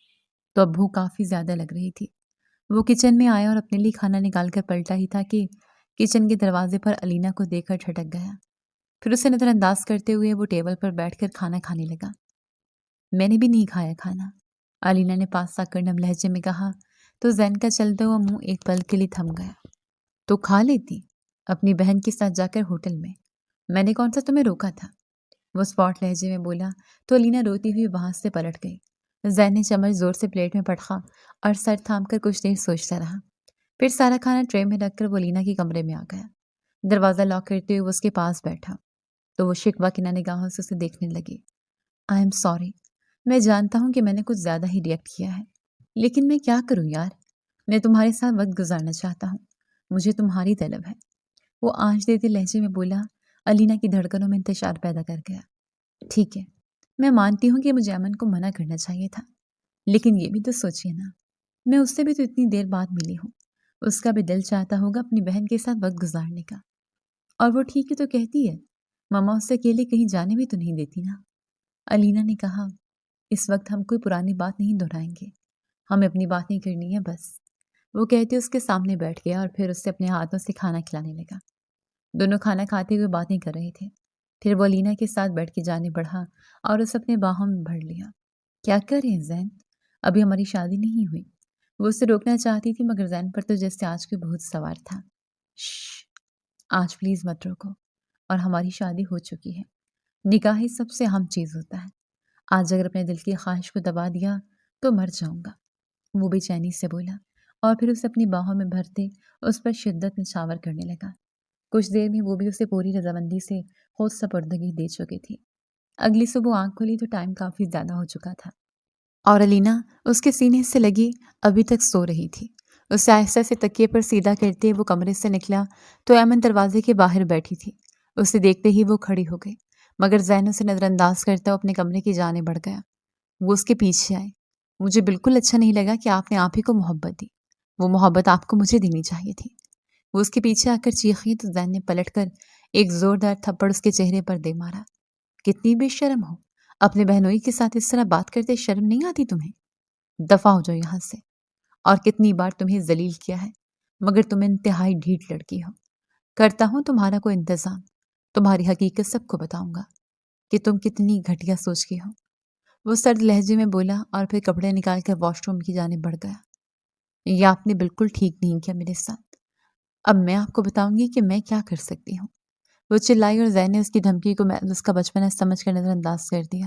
تو اب بھوک کافی زیادہ لگ رہی تھی۔ وہ کچن میں آیا اور اپنے لیے کھانا نکال کر پلٹا ہی تھا کہ کچن کے دروازے پر علینا کو دیکھ کر ٹھٹک گیا۔ پھر اسے نظر انداز کرتے ہوئے وہ ٹیبل پر بیٹھ کر کھانا کھانے لگا۔ میں نے بھی نہیں کھایا کھانا، علینا نے پاس آ کر نم لہجے میں کہا تو زین کا چلتا ہوا منہ ایک پل کے لیے تھم گیا۔ تو کھا لیتی اپنی بہن کے ساتھ جا کر ہوٹل میں نے کون سا تمہیں روکا تھا؟ وہ اسپاٹ لہجے میں بولا تو علینا روتی ہوئی وہاں سے پلٹ گئی۔ زین نے چمچ زور سے پلیٹ میں پٹخا اور سر تھام کر کچھ دیر سوچتا رہا۔ پھر سارا کھانا ٹرے میں رکھ کر وہ علینا کے کمرے میں آ گیا۔ دروازہ لاک کرتے ہوئے وہ اس کے پاس بیٹھا تو وہ شکوہ کی نگاہوں سے اسے دیکھنے لگی۔ آئی ایم سوری، میں جانتا ہوں کہ میں نے کچھ زیادہ ہی ریئیکٹ کیا ہے، لیکن میں کیا کروں یار، میں تمہارے ساتھ وقت گزارنا چاہتا ہوں، مجھے تمہاری طلب ہے۔ وہ آنچ دیتے لہجے میں بولا۔ علینا کی دھڑکنوں میں انتشار پیدا کر گیا۔ ٹھیک ہے، میں مانتی ہوں کہ مجھے امن کو منع کرنا چاہیے تھا، لیکن یہ بھی تو سوچیے نا، میں اس سے بھی تو اتنی دیر بعد ملی ہوں، اس کا بھی دل چاہتا ہوگا اپنی بہن کے ساتھ وقت گزارنے کا، اور وہ ٹھیک ہے تو کہتی ہے، ماما اس سے اکیلے کہیں جانے بھی تو نہیں دیتی نا۔ علینا نے کہا اس وقت ہم کوئی پرانی بات نہیں دہرائیں گے، ہمیں اپنی باتیں کرنی ہے بس۔ وہ کہتے اس کے سامنے بیٹھ گیا اور پھر اسے اپنے ہاتھوں سے کھانا کھلانے لگا۔ دونوں کھانا کھاتے ہوئے باتیں کر رہے تھے۔ پھر وہ علینا کے ساتھ بیٹھ کے جانے بڑھا اور اسے اپنے باہوں میں بھر لیا۔ کیا کر رہے ہیں زین؟ ابھی ہماری شادی نہیں ہوئی۔ وہ اسے روکنا چاہتی تھی مگر زین پر تو جیسے آج کوئی بھوت سوار تھا۔ شش، آج پلیز مت روکو، اور ہماری شادی ہو چکی ہے، نکاح ہی سب سے اہم چیز ہوتا ہے، آج اگر اپنے دل کی خواہش کو دبا دیا تو مر جاؤں گا، وہ بے چینی سے بولا، اور پھر اسے اپنی باہوں میں بھرتے اس پر شدت نچھاور کرنے لگا۔ کچھ دیر میں وہ بھی اسے پوری رضامندی سے خود سپردگی دے چکی تھی۔ اگلی صبح آنکھ کھلی تو ٹائم کافی زیادہ ہو چکا تھا اور علینا اس کے سینے سے لگی ابھی تک سو رہی تھی۔ اسے آہستہ سے تکیے پر سیدھا کرتے وہ کمرے سے نکلا تو ایمن دروازے کے باہر بیٹھی تھی۔ اسے دیکھتے ہی وہ کھڑی ہو گئی مگر زین اسے نظر انداز کرتا وہ اپنے کمرے کی جانب بڑھ گیا۔ وہ اس کے پیچھے آئے۔ مجھے بالکل اچھا نہیں لگا کہ آپ نے آپ ہی کو محبت دی، وہ محبت آپ کو مجھے دینی چاہیے تھی۔ وہ اس کے پیچھے آ کر چیخی تو زین نے پلٹ کر ایک زوردار تھپڑ اس کے چہرے پر دے مارا۔ کتنی بے شرم ہو، اپنے بہنوئی کے ساتھ اس طرح بات کرتے شرم نہیں آتی تمہیں؟ دفع ہو جاؤ یہاں سے، اور کتنی بار تمہیں ذلیل کیا ہے مگر تم انتہائی ڈھیٹ لڑکی ہو۔ کرتا ہوں تمہارا کوئی انتظام، تمہاری حقیقت سب کو بتاؤں گا کہ تم کتنی گھٹیا سوچ کی ہو۔ وہ سرد لہجے میں بولا اور پھر کپڑے نکال کر واش روم کی جانب بڑھ گیا۔ یہ آپ نے بالکل ٹھیک نہیں کیا میرے ساتھ، اب میں آپ کو بتاؤں گی کہ میں کیا کر سکتی ہوں۔ وہ چلائی اور زین نے اس کی دھمکی کو اس کا بچپنا سمجھ کر نظر انداز کر دیا،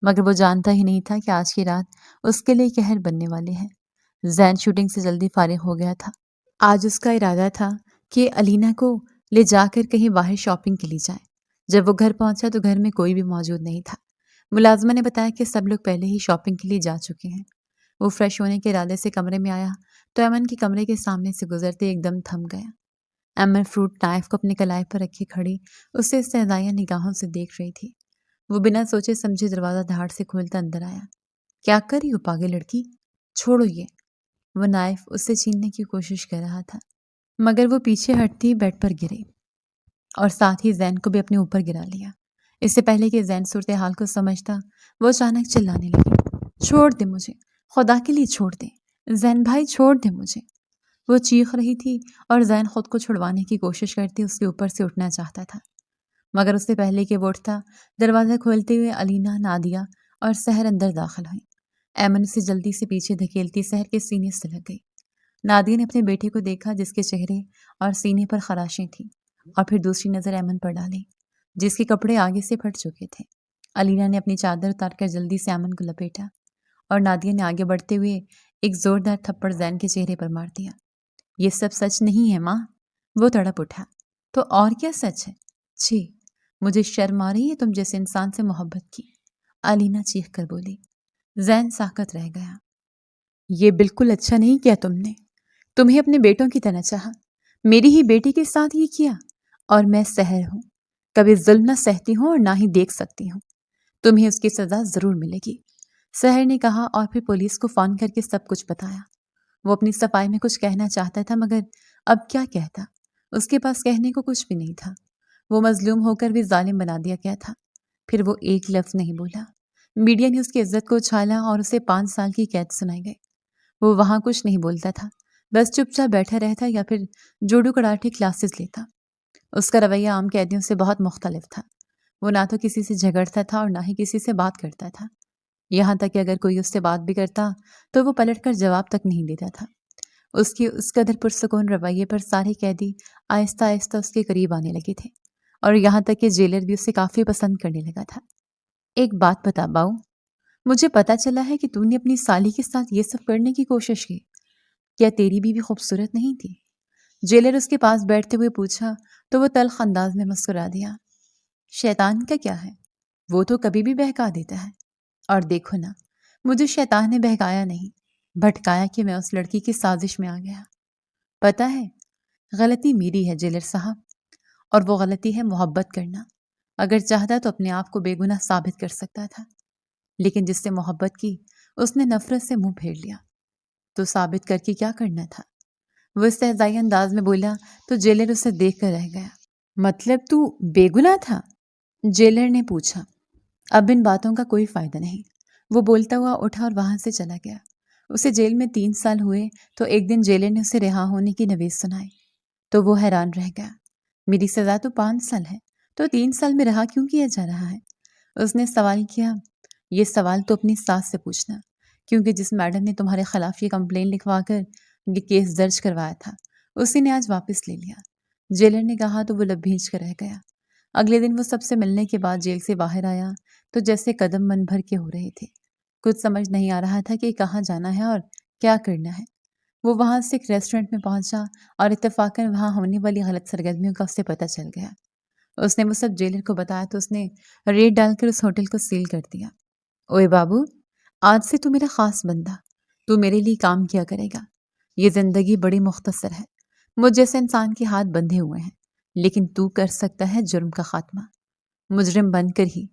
مگر وہ جانتا ہی نہیں تھا کہ آج کی رات اس کے لیے قہر بننے والے ہیں۔ زین شوٹنگ سے جلدی فارغ ہو گیا تھا۔ آج اس کا ارادہ تھا کہ علینا کو لے جا کر کہیں باہر شاپنگ کے لیے جائے۔ جب وہ گھر پہنچا تو گھر میں کوئی بھی موجود نہیں تھا۔ ملازمہ نے بتایا کہ سب لوگ پہلے ہی شاپنگ کے لیے جا چکے ہیں۔ وہ فریش ہونے کے ارادے سے کمرے میں آیا تو ایمن کے کمرے کے سامنے سے گزرتے ایک دم تھم گیا۔ ایمن فروٹ نائف کو اپنے کلائی پر رکھے کھڑی اسے استحضائیہ نگاہوں سے دیکھ رہی تھی۔ وہ بنا سوچے سمجھے دروازہ دھاڑ سے کھولتا اندر آیا۔ کیا کر رہی ہو پاگل لڑکی، چھوڑو یہ۔ وہ نائف اس سے چھیننے کی کوشش کر رہا تھا مگر وہ پیچھے ہٹتی بیڈ پر گری اور ساتھ ہی زین کو بھی اپنے اوپر گرا لیا۔ اس سے پہلے کہ زین صورتحال کو سمجھتا وہ اچانک چلانے لگی، چھوڑ دے مجھے، خدا کے لیے چھوڑ دے، زین بھائی چھوڑ دے مجھے۔ وہ چیخ رہی تھی اور زین خود کو چھڑوانے کی کوشش کرتے اس کے اوپر سے اٹھنا چاہتا تھا مگر اس سے پہلے کہ وہ اٹھتا دروازہ کھولتے ہوئے علینا، نادیہ اور سحر اندر داخل ہوئیں۔ ایمن اسے جلدی سے پیچھے دھکیلتی سحر کے سینے سے لگ گئی۔ نادیہ نے اپنے بیٹے کو دیکھا جس کے چہرے اور سینے پر خراشیں تھیں اور پھر دوسری نظر ایمن پر ڈالی جس کے کپڑے آگے سے پھٹ چکے تھے۔ علینا نے اپنی چادر اتار کر جلدی سے ایمن کو لپیٹا اور نادیہ نے آگے بڑھتے ہوئے ایک زوردار تھپڑ زین کے چہرے پر مار دیا۔ یہ سب سچ نہیں ہے ماں، وہ تڑپ اٹھا۔ تو اور کیا سچ ہے؟ چھی، مجھے شرم آ رہی ہے تم جیسے انسان سے محبت کی، علینا چیخ کر بولی۔ زین ساکت رہ گیا۔ یہ بالکل اچھا نہیں کیا تم نے، تمہیں اپنے بیٹوں کی طرح چاہا، میری ہی بیٹی کے ساتھ یہ کیا، اور میں سحر ہوں، کبھی ظلم نہ سہتی ہوں اور نہ ہی دیکھ سکتی ہوں، تمہیں اس کی سزا ضرور ملے گی، سحر نے کہا اور پھر پولیس کو فون کر کے سب کچھ بتایا۔ وہ اپنی صفائی میں کچھ کہنا چاہتا تھا مگر اب کیا کہتا، اس کے پاس کہنے کو کچھ بھی نہیں تھا۔ وہ مظلوم ہو کر بھی ظالم بنا دیا گیا تھا۔ پھر وہ ایک لفظ نہیں بولا۔ میڈیا نے اس کی عزت کو اچھالا اور اسے 5 سال کی قید سنائی گئی۔ وہ وہاں کچھ نہیں بولتا تھا، بس چپ چاپ بیٹھا رہتا یا پھر جوڈو کراٹے کلاسز لیتا۔ اس کا رویہ عام قیدیوں سے بہت مختلف تھا۔ وہ نہ تو کسی سے جھگڑتا تھا اور نہ ہی کسی سے بات کرتا تھا۔ یہاں تک کہ اگر کوئی اس سے بات بھی کرتا تو وہ پلٹ کر جواب تک نہیں دیتا تھا۔ اس کی اس قدر پرسکون رویے پر سارے قیدی آہستہ آہستہ اس کے قریب آنے لگے تھے، اور یہاں تک کہ جیلر بھی اسے کافی پسند کرنے لگا تھا۔ ایک بات بتا باؤ، مجھے پتا چلا ہے کہ تو نے اپنی سالی کے ساتھ یہ سب کرنے کی کوشش کی۔ کیا تیری بیوی خوبصورت نہیں تھی؟ جیلر اس کے پاس بیٹھتے ہوئے پوچھا تو وہ تلخ انداز میں مسکرا دیا۔ شیطان کا کیا ہے، وہ تو کبھی بھی بہکا دیتا ہے۔ اور دیکھو نا، مجھے شیطان نے بہکایا نہیں، بھٹکایا کہ میں اس لڑکی کی سازش میں آ گیا۔ پتا ہے، غلطی میری ہے جیلر صاحب، اور وہ غلطی ہے محبت کرنا۔ اگر چاہتا تو اپنے آپ کو بے گناہ ثابت کر سکتا تھا، لیکن جس سے محبت کی اس نے نفرت سے منہ پھیر لیا۔ تو ثابت کر کے کیا کرنا تھا؟ وہ استہزائی انداز میں بولا تو جیلر اسے دیکھ کر رہ گیا۔ مطلب تو بے گناہ تھا؟ جیلر نے پوچھا۔ اب ان باتوں کا کوئی فائدہ نہیں۔ وہ بولتا ہوا اٹھا اور وہاں سے چلا گیا۔ اسے جیل میں 3 سال ہوئے تو ایک دن جیلر نے اسے رہا ہونے کی نویز سنائی تو وہ حیران رہ گیا۔ میری سزا تو 5 سال ہے، تو 3 سال میں رہا کیوں کیا جا رہا ہے؟ اس نے سوال کیا۔ یہ سوال تو اپنی ساس سے پوچھنا، کیونکہ جس میڈم نے تمہارے خلاف یہ کمپلین لکھوا کر یہ کیس درج کروایا تھا اسی نے آج واپس لے لیا۔ جیلر نے کہا تو وہ لب بھیج کر رہ گیا۔ اگلے دن وہ سب سے ملنے کے بعد جیل سے باہر آیا تو جیسے قدم من بھر کے ہو رہے تھے۔ کچھ سمجھ نہیں آ رہا تھا کہ کہاں جانا ہے اور کیا کرنا ہے۔ وہ وہاں سے ایک ریسٹورنٹ میں پہنچا اور اتفاقاً وہاں ہونے والی غلط سرگرمیوں کا اسے پتہ چل گیا۔ اس نے وہ سب جیلر کو بتایا تو اس نے ریٹ ڈال کر اس ہوٹل کو سیل کر دیا۔ اوئے بابو، آج سے تو میرا خاص بندہ، تو میرے لیے کام کیا کرے گا۔ یہ زندگی بڑی مختصر ہے، مجھ جیسے انسان کے ہاتھ بندھے ہوئے ہیں، لیکن تو کر سکتا ہے جرم کا خاتمہ، مجرم بن کر ہی۔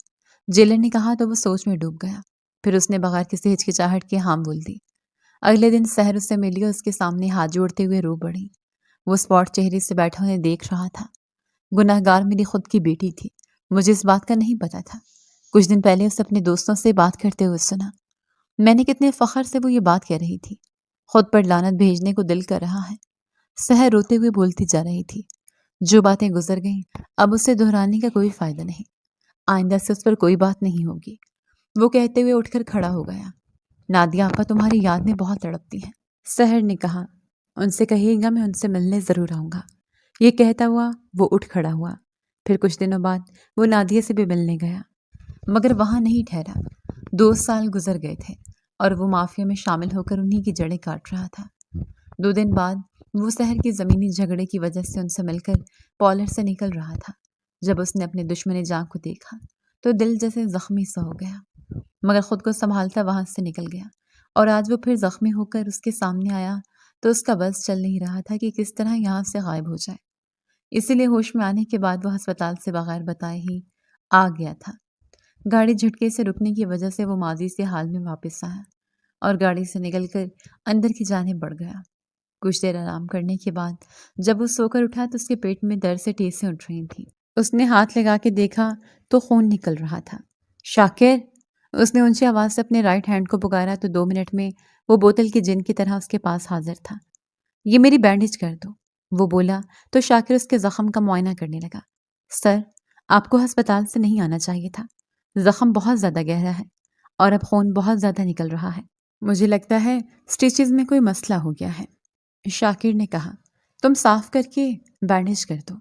جیلر نے کہا تو وہ سوچ میں ڈوب گیا۔ پھر اس نے بغیر کسی ہچکچاہٹ کے ہاں بول دی۔ اگلے دن سحر اس سے ملی اور اس کے سامنے ہاتھ جوڑتے ہوئے رو پڑی۔ وہ اسپاٹ چہرے سے بیٹھا انہیں دیکھ رہا تھا۔ گناہ گار میری خود کی بیٹی تھی، مجھے اس بات کا نہیں پتا تھا۔ کچھ دن پہلے اسے اپنے دوستوں سے بات کرتے ہوئے سنا۔ میں نے کتنے فخر سے وہ یہ بات کہہ رہی تھی، خود پر لعنت بھیجنے کو دل کر رہا ہے۔ سحر روتے ہوئے بولتی جا رہی تھی۔ جو باتیں گزر گئیں اب اسے دہرانے کا کوئی فائدہ نہیں، آئندہ سے اس پر کوئی بات نہیں ہوگی۔ وہ کہتے ہوئے اٹھ کر کھڑا ہو گیا۔ نادیہ آپا تمہاری یاد میں بہت تڑپتی ہیں، سحر نے کہا۔ ان سے کہیے گا میں ان سے ملنے ضرور آؤں گا۔ یہ کہتا ہوا وہ اٹھ کھڑا ہوا۔ پھر کچھ دنوں بعد وہ نادیہ سے بھی ملنے گیا، مگر وہاں نہیں ٹھہرا۔ 2 سال گزر گئے تھے اور وہ مافیا میں شامل ہو کر انہی کی جڑیں کاٹ رہا تھا۔ 2 دن بعد وہ سحر کی زمینی جھگڑے کی وجہ سے ان سے مل کر پالر سے نکل رہا تھا۔ جب اس نے اپنے دشمن جاں کو دیکھا تو دل جیسے زخمی سا ہو گیا، مگر خود کو سنبھالتا وہاں سے نکل گیا۔ اور آج وہ پھر زخمی ہو کر اس کے سامنے آیا تو اس کا بس چل نہیں رہا تھا کہ کس طرح یہاں سے غائب ہو جائے۔ اسی لیے ہوش میں آنے کے بعد وہ ہسپتال سے بغیر بتائے ہی آ گیا تھا۔ گاڑی جھٹکے سے رکنے کی وجہ سے وہ ماضی سے حال میں واپس آیا اور گاڑی سے نکل کر اندر کی جانب بڑھ گیا۔ کچھ دیر آرام کرنے کے بعد جب وہ سو کر اٹھا تو اس کے پیٹ میں درد سے ٹھیسیں اٹھ رہی تھیں۔ اس نے ہاتھ لگا کے دیکھا تو خون نکل رہا تھا۔ شاکر، اس نے اونچی آواز سے اپنے رائٹ ہینڈ کو پکارا تو 2 منٹ میں وہ بوتل کی جن کی طرح اس کے پاس حاضر تھا۔ یہ میری بینڈیج کر دو، وہ بولا تو شاکر اس کے زخم کا معائنہ کرنے لگا۔ سر، آپ کو ہسپتال سے نہیں آنا چاہیے تھا، زخم بہت زیادہ گہرا ہے اور اب خون بہت زیادہ نکل رہا ہے۔ مجھے لگتا ہے سٹیچز میں کوئی مسئلہ ہو گیا ہے، شاکر نے کہا۔ تم صاف کر کے بینڈیج کر دو،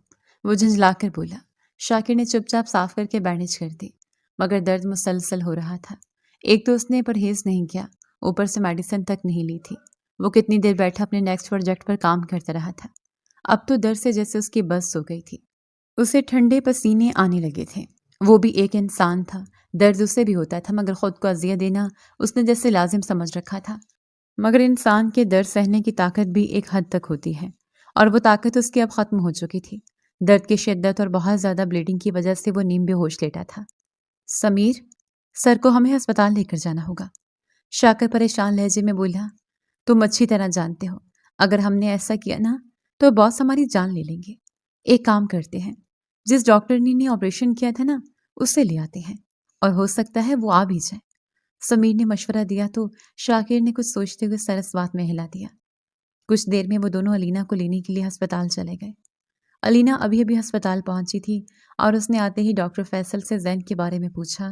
وہ جھنجلا کر بولا۔ شاکر نے چپ چاپ صاف کر کے بینڈیج کر دی، مگر درد مسلسل ہو رہا تھا۔ ایک تو اس نے پرہیز نہیں کیا، اوپر سے میڈیسن تک نہیں لی تھی۔ وہ کتنی دیر بیٹھا اپنے نیکسٹ پروجیکٹ پر کام کرتا رہا تھا۔ اب تو درد سے جیسے اس کی بس ہو گئی تھی۔ اسے ٹھنڈے پسینے آنے لگے تھے۔ وہ بھی ایک انسان تھا، درد اسے بھی ہوتا تھا، مگر خود کو اذیت دینا اس نے جیسے لازم سمجھ رکھا تھا۔ مگر انسان کے درد سہنے کی طاقت بھی ایک حد تک ہوتی ہے، اور وہ طاقت اس کی اب ختم ہو چکی تھی۔ درد کی شدت اور بہت زیادہ بلیڈنگ کی وجہ سے وہ نیم بے ہوش لیٹا تھا۔ سمیر، سر کو ہمیں ہسپتال لے کر جانا ہوگا، شاکر پریشان لہجے میں بولا۔ تم اچھی طرح جانتے ہو اگر ہم نے ایسا کیا نا تو باس ہماری جان لے لیں گے۔ ایک کام کرتے ہیں، جس ڈاکٹرنی نے آپریشن کیا تھا نا اسے لے آتے ہیں، اور ہو سکتا ہے وہ آ بھی جائے۔ سمیر نے مشورہ دیا تو شاکر نے کچھ سوچتے ہوئے سر اس بات میں ہلا دیا۔ کچھ دیر میں وہ دونوں علینا کو لینے کے لیے ہسپتال چلے گئے۔ علینا ابھی ابھی ہسپتال پہنچی تھی اور اس نے آتے ہی ڈاکٹر فیصل سے زین کے بارے میں پوچھا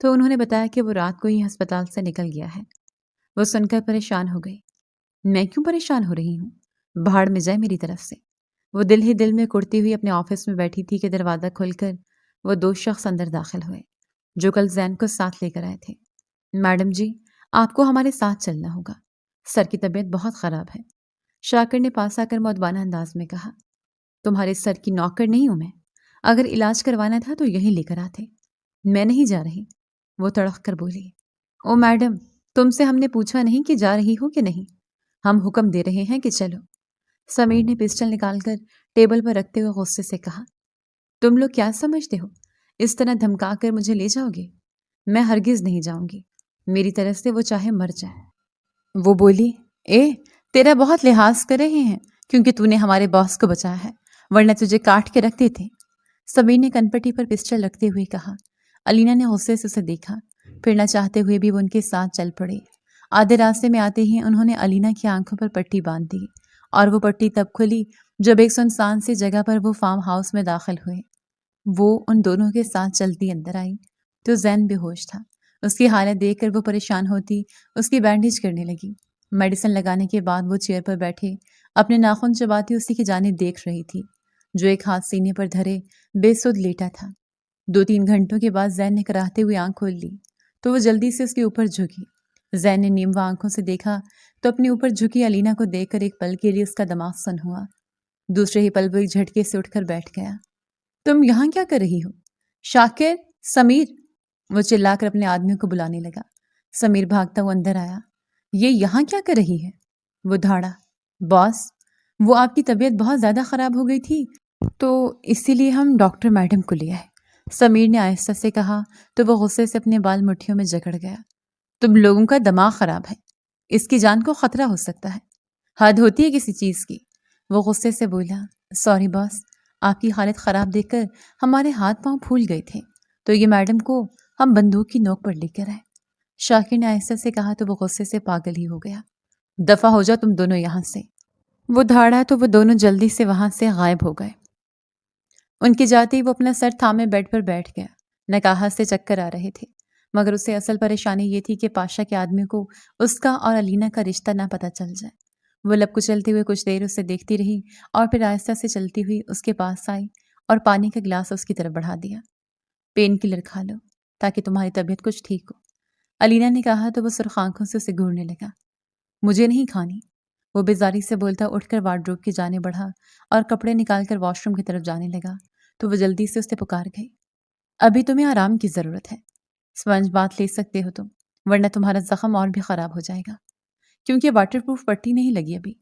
تو انہوں نے بتایا کہ وہ رات کو ہی ہسپتال سے نکل گیا ہے۔ وہ سن کر پریشان ہو گئی۔ میں کیوں پریشان ہو رہی ہوں؟ بھاڑ میں جائے میری طرف سے۔ وہ دل ہی دل میں کڑتی ہوئی اپنے آفس میں بیٹھی تھی کہ دروازہ کھل کر وہ دو شخص اندر داخل ہوئے جو کل زین کو ساتھ لے کر آئے تھے۔ میڈم جی، آپ کو ہمارے ساتھ چلنا ہوگا، سر کی طبیعت بہت خراب ہے، شاکر نے پاس آ کر مؤدبانہ انداز میں کہا۔ تمہارے سر کی نوکر نہیں ہوں میں، اگر علاج کروانا تھا تو یہیں لے کر آتے۔ میں نہیں جا رہی، وہ تڑق کر بولی۔ او میڈم، تم سے ہم نے پوچھا نہیں کہ جا رہی ہو کہ نہیں، ہم حکم دے رہے ہیں کہ چلو۔ سمیر نے پسٹل نکال کر ٹیبل پر رکھتے ہوئے غصے سے کہا۔ تم لوگ کیا سمجھتے ہو؟ اس طرح دھمکا کر مجھے لے جاؤ گے؟ میں ہرگز نہیں جاؤں گی، میری طرف سے وہ چاہے مر جائے۔ وہ بولی، تیرا بہت لحاظ کر رہے ہیں کیونکہ تو نے ہمارے باس کو بچایا ہے، ورنہ تجھے کاٹ کے رکھتے تھے۔ سمیر نے کنپٹی پر پسٹل رکھتے ہوئے کہا۔ علینا نے غصے سے اسے دیکھا، پھر نہ چاہتے ہوئے بھی وہ ان کے ساتھ چل پڑے۔ آدھے راستے میں آتے ہی انہوں نے علینا کی آنکھوں پر پٹی باندھ دی اور وہ پٹی تب کھلی جب ایک سنسان سی جگہ پر وہ فارم ہاؤس میں داخل ہوئے۔ وہ ان دونوں کے ساتھ چلتی اندر آئی تو زین بے ہوش تھا۔ اس کی حالت دیکھ کر وہ پریشان ہوتی اس کی بینڈیج کرنے لگی۔ میڈیسن لگانے کے بعد وہ چیئر پر بیٹھے اپنے ناخن چباتی اسی کی جانب دیکھ رہی تھی جو ایک ہاتھ سینے پر دھرے بے سود لیٹا تھا۔ 2-3 گھنٹوں کے بعد زین نے کراہتے ہوئے آنکھ کھول لی تو وہ جلدی سے اس کے اوپر جھکی۔ زین نے نیموا آنکھوں سے دیکھا تو اپنے اوپر جھکی علینا کو دیکھ کر ایک پل کے لیے اس کا دماغ سن ہوا۔ دوسرے ہی پل وہ ایک جھٹکے سے اٹھ کر بیٹھ گیا۔ تم یہاں کیا کر رہی ہو؟ شاکر، سمیر، وہ چلا کر اپنے آدمیوں کو بلانے لگا۔ سمیر بھاگتا ہوا اندر آیا۔ یہ یہاں کیا کر رہی ہے؟ وہ دھاڑا۔ باس، وہ آپ کی طبیعت بہت زیادہ خراب ہو گئی تھی تو اسی لیے ہم ڈاکٹر میڈم کو لے آئے، سمیر نے آہستہ سے کہا تو وہ غصے سے اپنے بال مٹھیوں میں جکڑ گیا۔ تم لوگوں کا دماغ خراب ہے، اس کی جان کو خطرہ ہو سکتا ہے، حد ہوتی ہے کسی چیز کی۔ وہ غصے سے بولا، سوری باس، آپ کی حالت خراب دیکھ کر ہمارے ہاتھ پاؤں پھول گئے تھے تو یہ میڈم کو ہم بندوق کی نوک پر لے کر آئے۔ شاکر نے آہستہ سے کہا تو وہ غصے سے پاگل ہی ہو گیا۔ دفع ہو جاؤ تم دونوں یہاں سے۔ وہ دھاڑا تو وہ دونوں جلدی سے وہاں سے غائب ہو گئے۔ ان کے جاتے ہی وہ اپنا سر تھامے بیڈ پر بیٹھ گیا۔ نکاحت سے چکر آ رہے تھے مگر اسے اصل پریشانی یہ تھی کہ پاشا کے آدمی کو اس کا اور علینا کا رشتہ نہ پتہ چل جائے۔ وہ لب کچلتے ہوئے کچھ دیر اسے دیکھتی رہی اور پھر آہستہ سے چلتی ہوئی اس کے پاس آئی اور پانی کا گلاس اس کی طرف بڑھا دیا۔ پین کلر کھا لو تاکہ تمہاری طبیعت کچھ ٹھیک ہو، علینا نے کہا تو وہ سرخ آنکھوں سے اسے گھورنے لگا۔ مجھے نہیں کھانی، وہ بیزاری سے بولتا اٹھ کر وارڈروب کی جانے بڑھا اور کپڑے نکال کر واش روم کی طرف جانے لگا تو وہ جلدی سے اسے پکار گئی۔ ابھی تمہیں آرام کی ضرورت ہے، سپنج بات لے سکتے ہو تم، ورنہ تمہارا زخم اور بھی خراب ہو جائے گا کیونکہ واٹر پروف پٹی نہیں لگی ابھی۔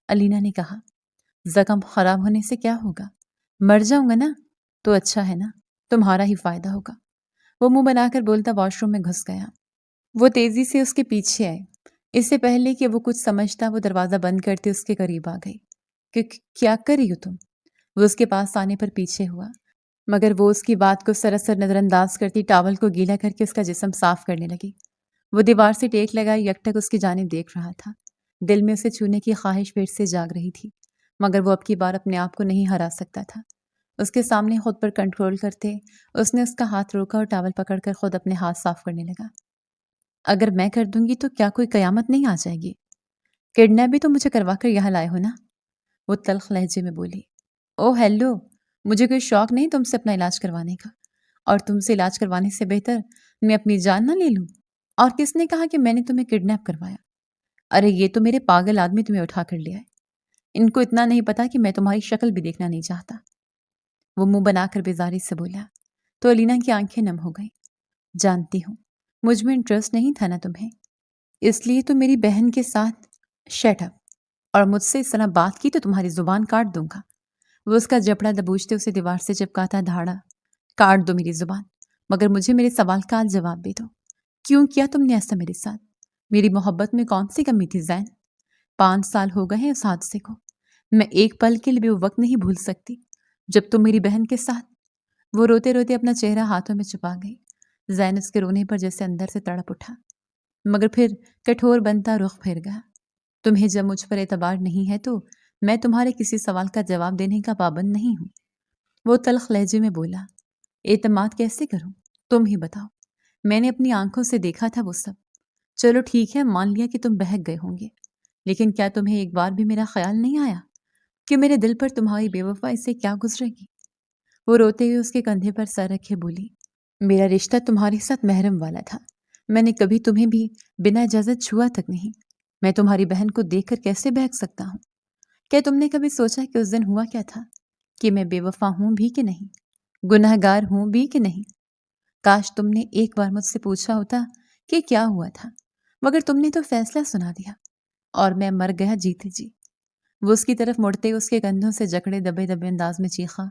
علینا نے کہا، زخم خراب ہونے سے کیا ہوگا، مر جاؤں گا نا تو اچھا ہے نا، تمہارا ہی فائدہ ہوگا۔ وہ منہ بنا کر بولتا واش روم میں گھس گیا۔ وہ تیزی سے اس کے پیچھے آئے۔ اس سے پہلے کہ وہ کچھ سمجھتا وہ دروازہ بند کرتے اس کے قریب آ گئی۔ کہ کیا کر رہی ہو تم؟ وہ اس کے پاس آنے پر پیچھے ہوا مگر وہ اس کی بات کو سراسر نظر انداز کرتی ٹاول کو گیلا کر کے اس کا جسم صاف کرنے لگی۔ وہ دیوار سے ٹیک لگائے یکٹک اس کی جانب دیکھ رہا تھا۔ دل میں اسے چھونے کی خواہش پھر سے جاگ رہی تھی مگر وہ اب کی بار اپنے آپ کو نہیں ہرا سکتا تھا۔ اس کے سامنے خود پر کنٹرول کرتے اس نے اس کا ہاتھ روکا اور ٹاول پکڑ کر خود اپنے ہاتھ صاف کرنے لگا۔ اگر میں کر دوں گی تو کیا کوئی قیامت نہیں آ جائے گی؟ کڈنیپ بھی تو مجھے کروا کر یہاں لائے ہو نا؟ وہ تلخ لہجے میں بولی۔ او ہیلو، مجھے کوئی شوق نہیں تم سے اپنا علاج کروانے کا، اور تم سے علاج کروانے سے بہتر میں اپنی جان نہ لے لوں۔ اور کس نے کہا کہ میں نے تمہیں کڈنیپ کروایا؟ ارے یہ تو میرے پاگل آدمی تمہیں اٹھا کر لیا ہے، ان کو اتنا نہیں پتا کہ میں تمہاری شکل بھی دیکھنا نہیں چاہتا۔ وہ منہ بنا کر بیزاری سے بولا تو علینا کی آنکھیں نم ہو گئیں۔ جانتی ہوں مجھ میں انٹرسٹ نہیں تھا نا تمہیں، اس لیے تو میری بہن کے ساتھ شٹ اپ، اور مجھ سے اس طرح بات کی تو تمہاری زبان کاٹ دوں گا۔ وہ اس کا جبڑا دبوچتے اسے دیوار سے چپکاتا دھاڑا، کاٹ دو میری زبان مگر مجھے میرے سوال کا آج جواب دے دو، کیوں کیا تم نے ایسا میرے ساتھ؟ میری محبت میں کون سی کمی تھی زین؟ 5 سال ہو گئے ہیں اس حادثے کو، میں ایک پل کے لیے بھی وہ وقت نہیں بھول سکتی جب تم میری بہن کے ساتھ؟ وہ روتے روتے اپنا چہرہ ہاتھوں میں چھپا گئی۔ زین اس کے رونے پر جیسے اندر سے تڑپ اٹھا، مگر پھر کٹھور بنتا رخ پھیر گیا۔ تمہیں جب مجھ پر اعتبار نہیں ہے تو میں تمہارے کسی سوال کا جواب دینے کا پابند نہیں ہوں۔ وہ تلخ لہجے میں بولا، اعتماد کیسے کروں؟ تم ہی بتاؤ۔ میں نے اپنی آنکھوں سے دیکھا تھا وہ سب۔ چلو ٹھیک ہے، مان لیا کہ تم بہک گئے ہوں گے، لیکن کیا تمہیں ایک بار بھی میرا خیال نہیں آیا کہ میرے دل پر تمہاری بے وفائی سے کیا گزرے گی؟ وہ روتے ہوئے اس کے کندھے پر سر رکھے بولی، میرا رشتہ تمہارے ساتھ محرم والا تھا۔ میں نے کبھی تمہیں بھی بنا اجازت چھوا تک نہیں۔ میں تمہاری بہن کو دیکھ کر کیسے بہک سکتا ہوں؟ کیا تم نے کبھی سوچا کہ اس دن ہوا کیا تھا؟ کہ میں بے وفا ہوں بھی کہ نہیں، گناہ گار ہوں بھی کہ نہیں؟ کاش تم نے ایک بار مجھ سے پوچھا ہوتا کہ کیا ہوا تھا، مگر تم نے تو فیصلہ سنا دیا اور میں مر گیا جیتے جی۔ وہ اس کی طرف مڑتے اس کے کندھوں سے جکڑے دبے دبے انداز میں چیخا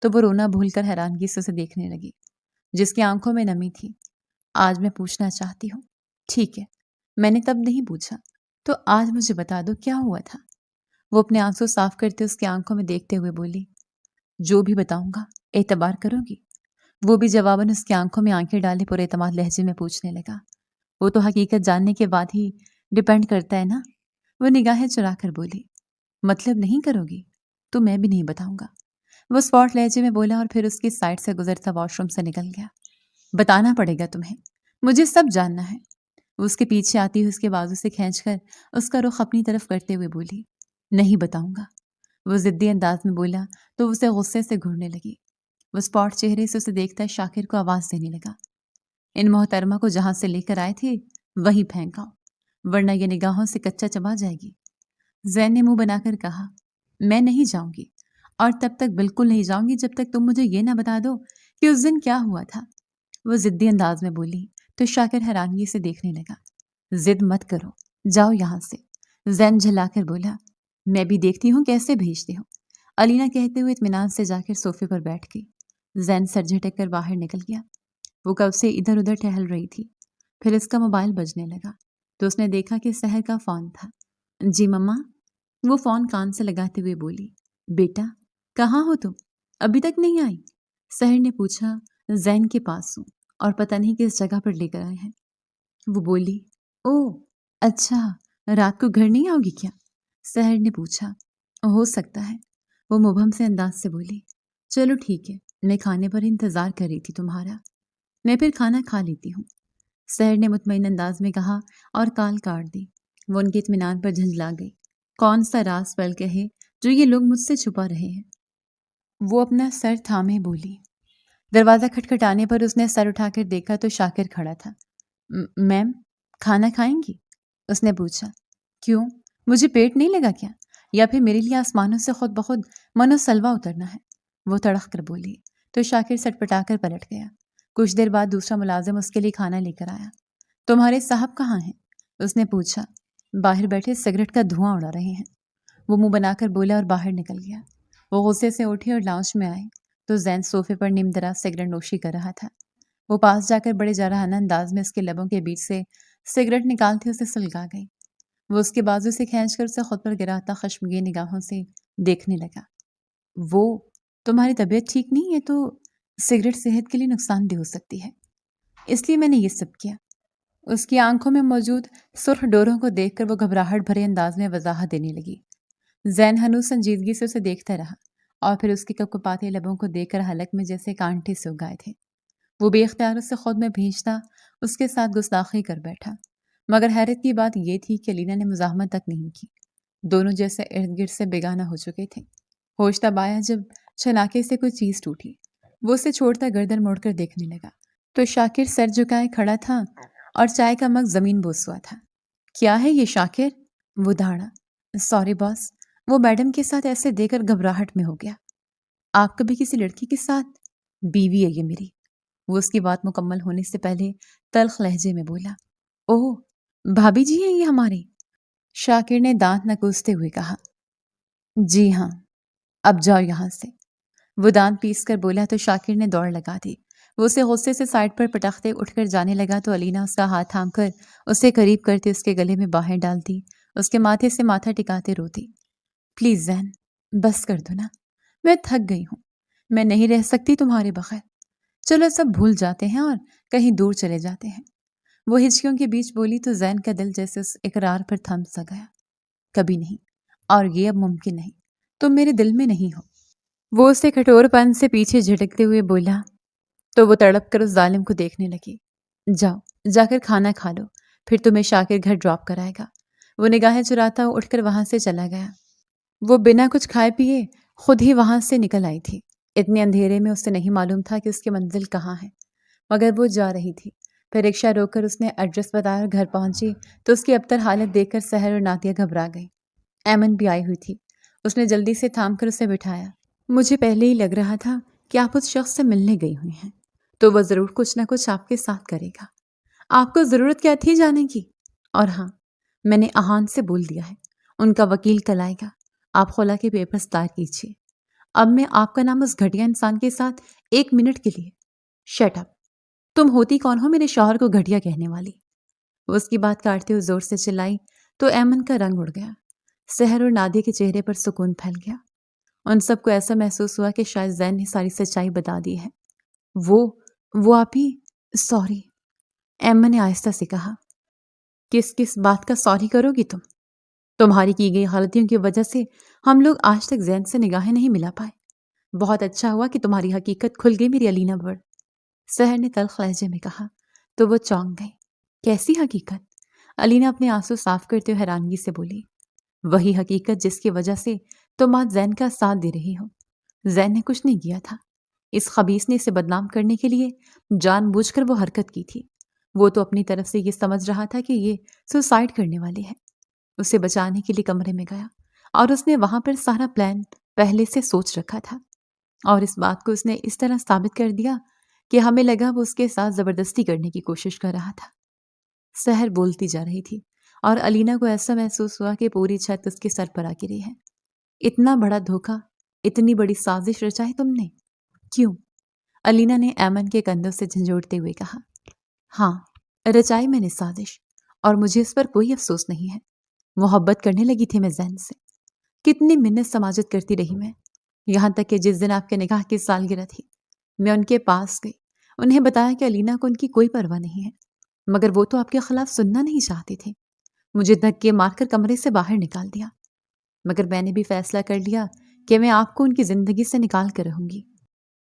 تو وہ رونا بھول کر حیرانگی سے اسے دیکھنے لگی، جس کی آنکھوں میں نمی تھی۔ آج میں پوچھنا چاہتی ہوں۔ ٹھیک ہے، میں نے تب نہیں پوچھا، تو آج مجھے بتا دو کیا ہوا تھا۔ وہ اپنے آنسو صاف کرتے اس کی آنکھوں میں دیکھتے ہوئے بولی، جو بھی بتاؤں گا اعتبار کرو گی؟ وہ بھی جواباً اس کی آنکھوں میں آنکھیں ڈالے پر اعتماد لہجے میں پوچھنے لگا، وہ تو حقیقت جاننے کے بعد ہی ڈیپینڈ کرتا ہے نا؟ وہ نگاہیں چرا کر بولی، مطلب نہیں کرو گی؟ تو میں بھی نہیں بتاؤں گا۔ وہ اسپاٹ لہجے میں بولا اور پھر اس کی سائڈ سے گزرتا واش روم سے نکل گیا۔ بتانا پڑے گا تمہیں، مجھے سب جاننا ہے۔ وہ اس کے پیچھے آتی ہوئی اس کے بازو سے کھینچ کر اس کا رخ اپنی طرف کرتے ہوئے بولی، نہیں بتاؤں گا۔ وہ ضدی انداز میں بولا تو اسے غصے سے گھورنے لگی۔ وہ اسپاٹ چہرے سے اسے دیکھتا شاکر کو آواز دینے لگا، ان محترمہ کو جہاں سے لے کر آئے تھے وہیں پھینکاؤ، ورنہ یہ نگاہوں سے کچا چبا جائے گی۔ زین نے منہ بنا کر کہا، میں نہیں جاؤں گی، اور تب تک بالکل نہیں جاؤں گی جب تک تم مجھے یہ نہ بتا دو کہ اس دن کیا ہوا تھا۔ وہ ضدی انداز میں بولی تو شاکر حیرانگی سے دیکھنے لگا۔ ضد مت کرو، جاؤ یہاں سے۔ زین جھلا کر بولا، میں بھی دیکھتی ہوں کیسے بھیجتی ہوں۔ علینا کہتے ہوئے اطمینان سے جا کر صوفے پر بیٹھ گئی۔ زین سر جھٹک کر باہر نکل گیا۔ وہ کب سے ادھر ادھر ٹہل رہی تھی، پھر اس کا موبائل بجنے لگا تو اس نے دیکھا کہ سحر کا فون تھا۔ جی مما؟ وہ فون کان سے لگاتے ہوئے بولی، بیٹا کہاں ہو تم؟ ابھی تک نہیں آئی؟ سحر نے پوچھا۔ زین کے پاس ہوں، اور پتہ نہیں کس جگہ پر لے کر آئے ہیں۔ وہ بولی، او اچھا، رات کو گھر نہیں آؤ گی کیا؟ سحر نے پوچھا۔ ہو سکتا ہے، وہ مبہم سے انداز سے بولی۔ چلو ٹھیک ہے، میں کھانے پر انتظار کر رہی تھی تمہارا، میں پھر کھانا کھا لیتی ہوں، سحر نے مطمئن انداز میں کہا اور کال کاٹ دی۔ وہ ان کے اطمینان پر جھنجلا گئی۔ کون سا راز پل کہے جو یہ لوگ مجھ سے چھپا رہے ہیں؟ وہ اپنا سر تھامے بولی۔ دروازہ کھٹکھٹانے پر اس نے سر اٹھا کر دیکھا تو شاکر کھڑا تھا۔ میم کھانا کھائیں گی؟ اس نے پوچھا۔ کیوں، مجھے پیٹ نہیں لگا کیا، یا پھر میرے لیے آسمانوں سے خود بخود من و سلوا اترنا ہے؟ وہ تڑخ کر بولی تو شاکر سٹ پٹا کر پلٹ گیا۔ کچھ دیر بعد دوسرا ملازم اس کے لیے کھانا لے کر آیا۔ تمہارے صاحب کہاں ہیں؟ اس نے پوچھا۔ باہر بیٹھے سگریٹ کا دھواں اڑا رہے ہیں، وہ منہ بنا کر بولا اور باہر نکل گیا۔ وہ غصے سے اٹھے اور لاؤنج میں آئے تو زین صوفے پر نیم دراز سگریٹ نوشی کر رہا تھا۔ وہ پاس جا کر بڑے جارحانہ انداز میں اس کے لبوں کے بیچ سے سگریٹ نکالتے اسے سلگا گئی۔ وہ اس کے بازو سے کھینچ کر اسے خود پر گراتا خشمگین نگاہوں سے دیکھنے لگا۔ وہ تمہاری طبیعت ٹھیک نہیں ہے تو سگریٹ صحت کے لیے نقصان دہ ہو سکتی ہے، اس لیے میں نے یہ سب کیا۔ اس کی آنکھوں میں موجود سرخ ڈوروں کو دیکھ کر وہ گھبراہٹ بھرے انداز میں وضاحت دینے لگی۔ زین ہنوز سنجیدگی سے اسے دیکھتا رہا اور پھر اس کے کپکپاتے لبوں کو دیکھ کر حلق میں جیسے کانٹے سو گئے تھے۔ وہ بے اختیار اس سے خود میں بھیجتا اس کے ساتھ گستاخی کر بیٹھا، مگر حیرت کی بات یہ تھی کہ لینا نے مزاحمت تک نہیں کی۔ دونوں جیسے ارد گرد سے بیگانہ ہو چکے تھے۔ ہوش تب آیا جب چھناکے سے کوئی چیز ٹوٹی۔ وہ اسے چھوڑتا گردن موڑ کر دیکھنے لگا تو شاکر سر جھکائے کھڑا تھا اور چائے کا مگ زمین بوس ہوا تھا۔ کیا ہے یہ شاکر؟ وہ دھاڑا۔ سوری باس، وہ میڈم کے ساتھ ایسے دے کر گھبراہٹ میں ہو گیا۔ آپ کبھی کسی لڑکی کے ساتھ؟ بیوی ہے یہ میری۔ وہ اس کی بات مکمل ہونے سے پہلے تلخ لہجے میں بولا۔ اوہ، بھابھی جی ہیں یہ ہماری؟ شاکر نے دانت نکوستے ہوئے کہا۔ جی ہاں، اب جاؤ یہاں سے۔ وہ دانت پیس کر بولا تو شاکر نے دوڑ لگا دی۔ وہ اسے غصے سے سائڈ پر پٹختے اٹھ کر جانے لگا تو علینا اس کا ہاتھ تھام کر اسے قریب کرتے اس کے گلے میں باہیں ڈالتی، اس کے ماتھے سے ماتھا ٹکاتے روتی۔ پلیز زین، بس کر دو نا، میں تھک گئی ہوں، میں نہیں رہ سکتی تمہارے بغیر. چلو سب بھول جاتے ہیں اور کہیں دور چلے جاتے ہیں. وہ ہچکیوں کے بیچ بولی تو زین کا دل جیسے اس اقرار پر تھم سا گیا. کبھی نہیں، اور یہ اب ممکن نہیں. تم میرے دل میں نہیں ہو. وہ اسے کٹور پن سے پیچھے جھٹکتے ہوئے بولا تو وہ تڑپ کر اس ظالم کو دیکھنے لگی. جاؤ، جا کر کھانا کھا لو، پھر تمہیں شاکر گھر ڈراپ کرائے گا. وہ نگاہیں چراتا اٹھ کر وہاں سے چلا گیا. وہ بنا کچھ کھائے پیے خود ہی وہاں سے نکل آئی تھی. اتنے اندھیرے میں اسے نہیں معلوم تھا کہ اس کی منزل کہاں ہے، مگر وہ جا رہی تھی. پھر رکشہ روک کر اس نے ایڈریس بتایا اور گھر پہنچی تو اس کی ابتر حالت دیکھ کر سحر اور نادیہ گھبرا گئی. ایمن بھی آئی ہوئی تھی. اس نے جلدی سے تھام کر اسے بٹھایا. مجھے پہلے ہی لگ رہا تھا کہ آپ اس شخص سے ملنے گئی ہوئی ہیں، تو وہ ضرور کچھ نہ کچھ آپ کے ساتھ کرے گا. آپ کو ضرورت کیا تھی جانے کی؟ اور ہاں، میں نے اہان سے بول دیا ہے، ان کا وکیل کل آئے گا. آپ خلا کے پیپرز دائر کیجیے. اب میں آپ کا نام اس گھٹیا انسان کے ساتھ 1 منٹ کے لیے. Shut up. تم ہوتی کون ہو میرے شوہر کو گھٹیا کہنے والی؟ وہ اس کی بات کاٹتے ہوئے زور سے چلائی تو ایمن کا رنگ اڑ گیا. سحر اور نادیہ کے چہرے پر سکون پھیل گیا. ان سب کو ایسا محسوس ہوا کہ شاید زین نے ساری سچائی بتا دی ہے. وہ آپ ہی؟ سوری، ایمن نے آہستہ سے کہا. کس بات کا سوری کرو گی تم؟ تمہاری کی گئی غلطیوں کی وجہ سے ہم لوگ آج تک زین سے نگاہیں نہیں ملا پائے. بہت اچھا ہوا کہ تمہاری حقیقت کھل گئی میری علینا برڈ. سحر نے تلخ لہجے میں کہا تو وہ چونک گئی. کیسی حقیقت؟ علینا اپنے آنسو صاف کرتے ہوئے حیرانگی سے بولی. وہی حقیقت جس کی وجہ سے تم آج زین کا ساتھ دے رہی ہو. زین نے کچھ نہیں کیا تھا. اس خبیث نے اسے بدنام کرنے کے لیے جان بوجھ کر وہ حرکت کی تھی. وہ تو اپنی طرف سے یہ سمجھ رہا تھا کہ یہ سوسائڈ کرنے والی ہے. اسے بچانے کے لیے کمرے میں گیا اور اس نے وہاں پر سارا پلان پہلے سے سوچ رکھا تھا، اور اس بات کو اس نے اس طرح ثابت کر دیا کہ ہمیں لگا وہ اس کے ساتھ زبردستی کرنے کی کوشش کر رہا تھا. سحر بولتی جا رہی تھی اور علینا کو ایسا محسوس ہوا کہ پوری چھت اس کے سر پر آ گری ہے. اتنا بڑا دھوکہ، اتنی بڑی سازش رچائی تم نے؟ کیوں؟ علینا نے ایمن کے کندھوں سے جھنجھوڑتے ہوئے کہا. ہاں، رچائی میں نے سازش، اور مجھے اس پر کوئی افسوس نہیں ہے. محبت کرنے لگی تھی میں زین سے. کتنی منت سماجت کرتی رہی میں، یہاں تک کہ جس دن آپ کے نکاح کی سالگرہ تھی میں ان کے پاس گئی. انہیں بتایا کہ علینا کو ان کی کوئی پرواہ نہیں ہے، مگر وہ تو آپ کے خلاف سننا نہیں چاہتی تھی. مجھے دھکے مار کر کمرے سے باہر نکال دیا، مگر میں نے بھی فیصلہ کر لیا کہ میں آپ کو ان کی زندگی سے نکال کر رہوں گی.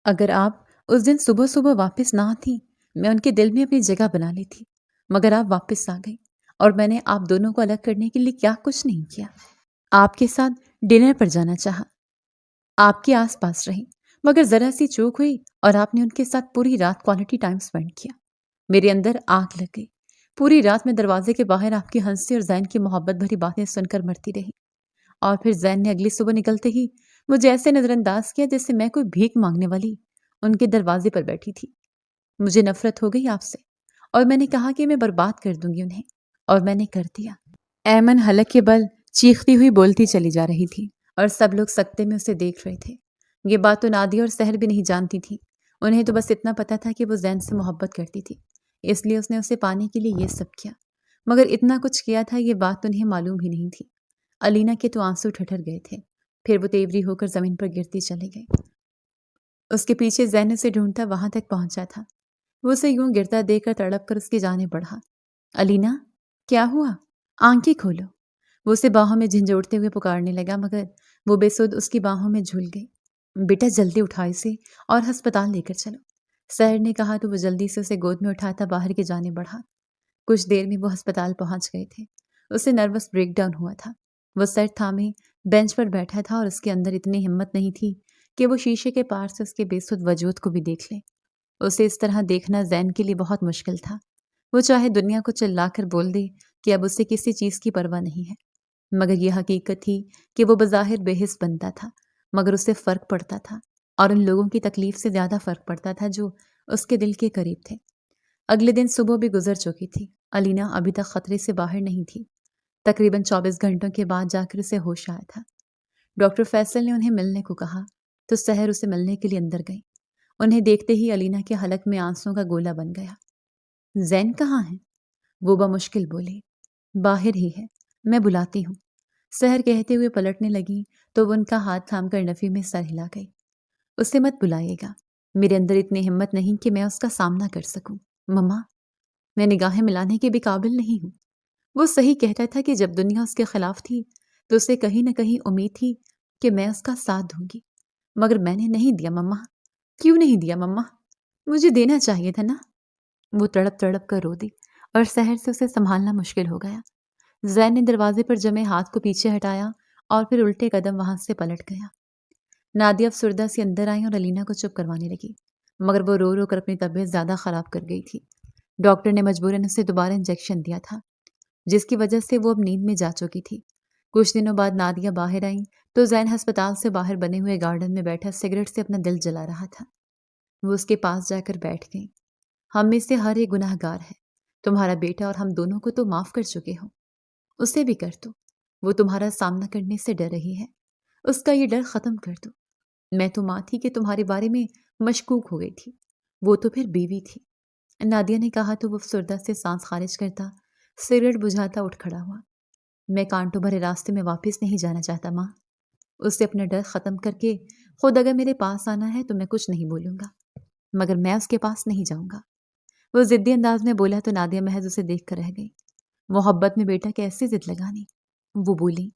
اگر آپ اس دن صبح صبح واپس نہ آتی میں ان کے دل میں اپنی جگہ بنا لی تھی، مگر آپ واپس آ گئی اور میں نے آپ دونوں کو الگ کرنے کے لیے کیا کچھ نہیں کیا. آپ کے ساتھ ڈنر پر جانا چاہا، آپ کے آس پاس رہی، مگر ذرا سی چوک ہوئی اور آپ نے ان کے ساتھ پوری رات کوالٹی ٹائم سپینڈ کیا. میرے اندر آگ لگ گئی. پوری رات میں دروازے کے باہر آپ کی ہنسی اور زین کی محبت بھری باتیں سن کر مرتی رہی. اور پھر زین نے اگلی صبح نکلتے ہی مجھے ایسے نظر انداز کیا جیسے میں کوئی بھیک مانگنے والی ان کے دروازے پر بیٹھی تھی. مجھے نفرت ہو گئی آپ سے، اور میں نے کہا کہ میں برباد کر دوں گی انہیں، اور میں نے کر دیا. ایمن حلق کے بل چیختی ہوئی بولتی چلی جا رہی تھی اور سب لوگ سکتے میں اسے دیکھ رہے تھے. یہ بات تو نادیہ اور سحر بھی نہیں جانتی تھی. انہیں تو بس اتنا پتا تھا کہ وہ زین سے محبت کرتی تھی، اس لیے اس نے اسے پانے کے لیے یہ سب کیا. مگر اتنا کچھ کیا تھا یہ بات انہیں معلوم ہی نہیں تھی. علینا کے تو آنسو ٹھٹر گئے تھے. پھر وہ تیوری ہو کر زمین پر گرتی چلی گئی. اس کے پیچھے زین اسے ڈھونڈتا وہاں تک پہنچا تھا. وہ اسے یوں گرتا دیکھ کر تڑپ کر اس کی جانب بڑھا. علینا، کیا ہوا؟ آنکھیں کھولو. وہ اسے باہوں میں جھنجھوڑتے ہوئے پکارنے لگا، مگر وہ بے سود اس کی باہوں میں جھول گئی. بیٹا جلدی اٹھا اسے اور ہسپتال لے کر چلو. سحر نے کہا تو وہ جلدی سے اسے گود میں اٹھاتا باہر کی جانب بڑھا. کچھ دیر میں وہ ہسپتال پہنچ گئے تھے. اسے نروس بریک ڈاؤن ہوا تھا. وہ سر تھامے بینچ پر بیٹھا تھا اور اس کے اندر اتنی ہمت نہیں تھی کہ وہ شیشے کے پار سے اس کے بے سود وجود کو بھی دیکھ لے. اسے اس طرح دیکھنا زین کے لیے بہت مشکل تھا. وہ چاہے دنیا کو چلا کر بول دے کہ اب اسے کسی چیز کی پرواہ نہیں ہے، مگر یہ حقیقت تھی کہ وہ بظاہر بے حس بنتا تھا، مگر اسے فرق پڑتا تھا، اور ان لوگوں کی تکلیف سے زیادہ فرق پڑتا تھا جو اس کے دل کے قریب تھے. اگلے دن صبح بھی گزر چکی تھی. علینا ابھی تک خطرے سے باہر نہیں تھی. تقریباً 24 گھنٹوں کے بعد جا کر اسے ہوش آیا تھا. ڈاکٹر فیصل نے انہیں ملنے کو کہا تو سحر اسے ملنے کے لیے اندر گئی. انہیں دیکھتے ہی علینا کے حلق میں آنسوں کا گولا بن گیا. زین کہاں ہے؟ وہ بمشکل بولی. باہر ہی ہے، میں بلاتی ہوں. سحر کہتے ہوئے پلٹنے لگی تو وہ ان کا ہاتھ تھام کر نفی میں سر ہلا گئی. اسے مت بلائیے گا، میرے اندر اتنی ہمت نہیں کہ میں اس کا سامنا کر سکوں۔ مما، میں نگاہیں ملانے کے بھی قابل نہیں ہوں۔ وہ صحیح کہتا تھا کہ جب دنیا اس کے خلاف تھی تو اسے کہیں نہ کہیں امید تھی کہ میں اس کا ساتھ دوں گی، مگر میں نے نہیں دیا مما۔ کیوں نہیں دیا مما؟ مجھے دینا چاہیے تھا نا۔ وہ تڑپ تڑپ کر رو دی اور سحر سے اسے سنبھالنا مشکل ہو گیا۔ زین نے دروازے پر جمے ہاتھ کو پیچھے ہٹایا اور پھر الٹے قدم وہاں سے پلٹ گیا۔ نادیہ افسردہ سی اندر آئی اور علینا کو چپ کروانے لگی، مگر وہ رو رو کر اپنی طبیعت زیادہ خراب کر گئی تھی۔ ڈاکٹر نے مجبوراً اسے دوبارہ انجیکشن دیا تھا، جس کی وجہ سے وہ اب نیند میں جا چکی تھی۔ کچھ دنوں بعد نادیہ باہر آئیں تو زین ہسپتال سے باہر بنے ہوئے گارڈن میں بیٹھا سگریٹ سے اپنا دل جلا رہا تھا۔ وہ اس کے پاس جا کر بیٹھ گئی۔ ہم میں سے ہر ایک گناہ گار ہے، تمہارا بیٹا اور ہم دونوں کو تو معاف کر چکے ہو، اسے بھی کر دو۔ وہ تمہارا سامنا کرنے سے ڈر رہی ہے، اس کا یہ ڈر ختم کر دو۔ میں تو ماں تھی کہ تمہارے بارے میں مشکوک ہو گئی تھی، وہ تو پھر بیوی تھی۔ نادیہ نے کہا تو وہ افسردہ سے سانس خارج کرتا سگریٹ بجھاتا اٹھ کھڑا ہوا۔ میں کانٹوں بھرے راستے میں واپس نہیں جانا چاہتا ماں، اس سے اپنا ڈر ختم کر کے خود اگر میرے پاس آنا ہے تو میں کچھ نہیں بولوں گا، مگر میں اس کے پاس نہیں جاؤں گا۔ وہ ضدی انداز میں بولا تو نادیہ محض اسے دیکھ کر رہ گئی۔ محبت میں بیٹا کیسی ضد لگانی؟ وہ بولی،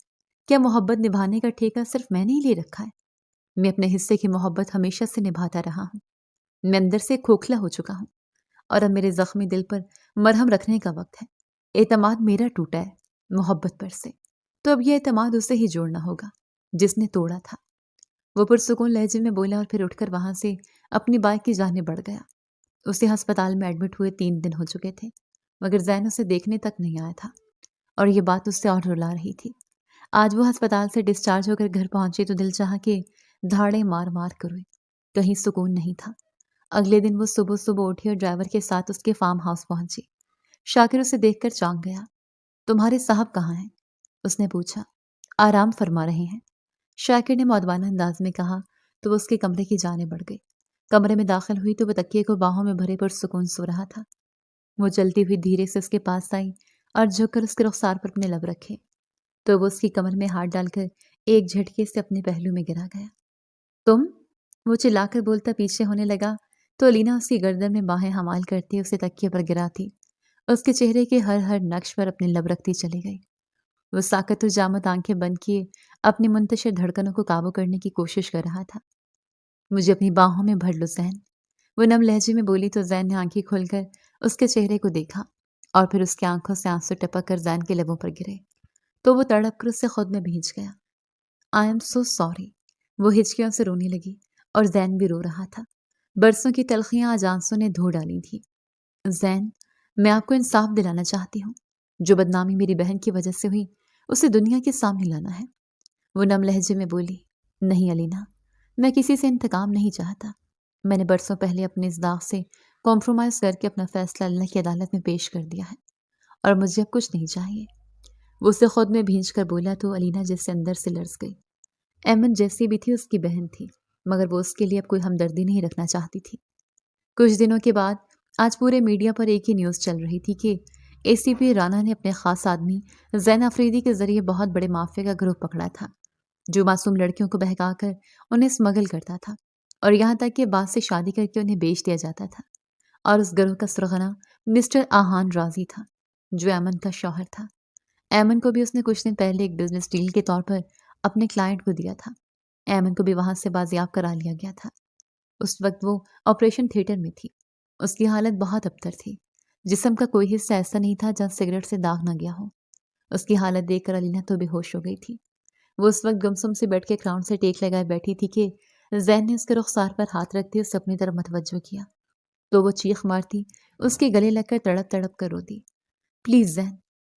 کیا محبت نبھانے کا ٹھیکہ صرف میں نے ہی لے رکھا ہے؟ میں اپنے حصے کی محبت ہمیشہ سے نبھاتا رہا ہوں۔ میں اندر سے کھوکھلا ہو چکا ہوں اور اب میرے زخمی دل پر مرہم رکھنے کا وقت ہے۔ اعتماد میرا ٹوٹا ہے محبت پر سے، تو اب یہ اعتماد اسے ہی جوڑنا ہوگا جس نے توڑا تھا۔ وہ پرسکون لہجے میں بولا اور پھر اٹھ کر وہاں سے اپنی بائک کی جانب بڑھ گیا۔ اسے ہسپتال میں ایڈمٹ ہوئے 3 دن ہو چکے تھے، مگر زین اسے دیکھنے تک نہیں آیا تھا اور یہ بات اس سے اور رلا رہی تھی۔ آج وہ ہسپتال سے ڈسچارج ہو کر گھر پہنچی تو دل چاہا کہ دھاڑے مار مار کر روئے، کہیں سکون نہیں تھا۔ اگلے دن وہ صبح صبح اٹھی اور ڈرائیور کے ساتھ اس کے فارم ہاؤس پہنچی۔ شاکر اسے دیکھ کر چونک گیا۔ تمہارے صاحب کہاں ہیں؟ اس نے پوچھا۔ آرام فرما رہے ہیں، شاکر نے مؤدبانہ انداز میں کہا تو وہ اس کے کمرے کی جانب بڑھ گئی۔ کمرے میں داخل ہوئی تو وہ تکیے کو باہوں میں بھرے پرسکون سو رہا تھا۔ وہ چلتی ہوئی دھیرے سے اس کے پاس آئی اور جھک کر اس کے رخسار پر اپنے لب رکھے تو وہ اس کی کمر میں ہاتھ ڈال کر ایک جھٹکے سے اپنے پہلو میں گرا گیا۔ تم؟ وہ چلا کر بولتا پیچھے ہونے لگا تو علینا اس کی گردن میں باہیں حمال کرتی اسے تکیے پر گراتی اس کے چہرے کے ہر نقش پر اپنے لب رکھتی چلی گئی۔ وہ ساکت و جامت آنکھیں بند کیے اپنی منتشر دھڑکنوں کو قابو کرنے کی کوشش کر رہا تھا۔ مجھے اپنی باہوں میں بھر لو زین، وہ نم لہجے میں بولی تو زین نے آنکھیں کھول کر اس کے چہرے کو دیکھا اور پھر اس کی آنکھوں سے آنسو ٹپک کر زین کے لبوں پر گرے تو وہ تڑپ کر اس سے خود میں بھیج گیا۔ آئی ایم سو سوری، وہ ہچکیوں سے رونے لگی اور زین بھی رو رہا تھا۔ برسوں کی تلخیاں آج آنسو نے دھو ڈالی تھی۔ زین، میں آپ کو انصاف دلانا چاہتی ہوں، جو بدنامی میری بہن کی وجہ سے ہوئی اسے دنیا کے سامنے لانا ہے۔ وہ نم لہجے میں بولی، نہیں علینا، میں کسی سے انتقام نہیں چاہتا۔ میں نے برسوں پہلے اپنے اس داغ سے کمپرومائز کر کے اپنا فیصلہ اللہ کی عدالت میں پیش کر دیا ہے اور مجھے اب کچھ نہیں چاہیے۔ وہ اسے خود میں بھینچ کر بولا تو علینا جس سے اندر سے لرز گئی۔ ایمن جیسی بھی تھی اس کی بہن تھی، مگر وہ اس کے لیے اب کوئی ہمدردی نہیں رکھنا چاہتی تھی۔ کچھ دنوں کے بعد آج پورے میڈیا پر ایک ہی نیوز چل رہی تھی کہ اے سی پی رانا نے اپنے خاص آدمی زین آفریدی کے ذریعے بہت بڑے مافیا کا گروہ پکڑا تھا، جو معصوم لڑکیوں کو بہکا کر انہیں اسمگل کرتا تھا اور یہاں تک کہ بعد سے شادی کر کے انہیں بیچ دیا جاتا تھا۔ اور اس گروہ کا سرغنہ مسٹر آہان رازی تھا، جو ایمن کا شوہر تھا۔ ایمن کو بھی اس نے کچھ دن پہلے ایک بزنس ڈیل کے طور پر اپنے کلائنٹ کو دیا تھا۔ ایمن کو بھی وہاں سے بازیاب کرا لیا گیا تھا۔ اس وقت وہ آپریشن تھیٹر میں تھی۔ اس کی حالت بہت ابتر تھی، جسم کا کوئی حصہ ایسا نہیں تھا جہاں سگریٹ سے داغ نہ گیا ہو۔ اس کی حالت دیکھ کر علینا تو بے ہوش ہو گئی تھی۔ وہ اس وقت گمسم سے بیٹھ کے کراؤن سے ٹیک لگائے بیٹھی تھی کہ زین نے اس کے رخسار پر ہاتھ رکھتے اسے اپنی طرف متوجہ کیا تو وہ چیخ مارتی اس کے گلے لگ کر تڑپ تڑپ کر روتی، پلیز زین،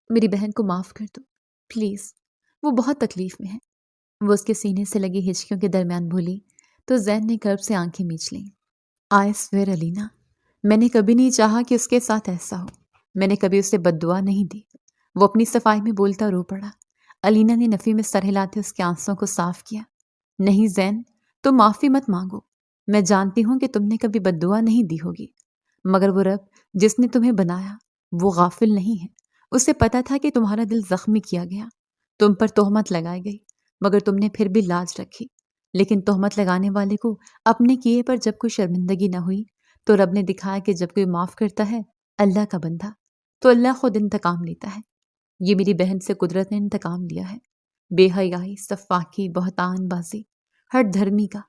میری بہن کو معاف کر دو پلیز، وہ بہت تکلیف میں ہے۔ وہ اس کے سینے سے لگی ہچکیوں کے درمیان بولی تو زین نے کرب سے آنکھیں میچ لیں۔ آئی سویئر علینا، میں نے کبھی نہیں چاہا کہ اس کے ساتھ ایسا ہو، میں نے کبھی اسے بد دعا نہیں دی۔ وہ اپنی صفائی میں بولتا رو پڑا۔ علینا نے نفی میں سر ہلاتے اس کے آنسوں کو صاف کیا۔ نہیں زین، تم معافی مت مانگو، میں جانتی ہوں کہ تم نے کبھی بد دعا نہیں دی ہوگی، مگر وہ رب جس نے تمہیں بنایا وہ غافل نہیں ہے۔ اسے پتا تھا کہ تمہارا دل زخمی کیا گیا، تم پر تہمت لگائی گئی، مگر تم نے پھر بھی لاج رکھی۔ لیکن تہمت لگانے والے کو اپنے کیے پر جب کوئی شرمندگی نہ ہوئی تو رب نے دکھایا کہ جب کوئی معاف کرتا ہے اللہ کا بندہ تو اللہ خود انتقام لیتا ہے۔ یہ میری بہن سے قدرت نے انتقام لیا ہے۔ بے حیائی، سفاکی، بہتان بازی، ہر دھرمی کا۔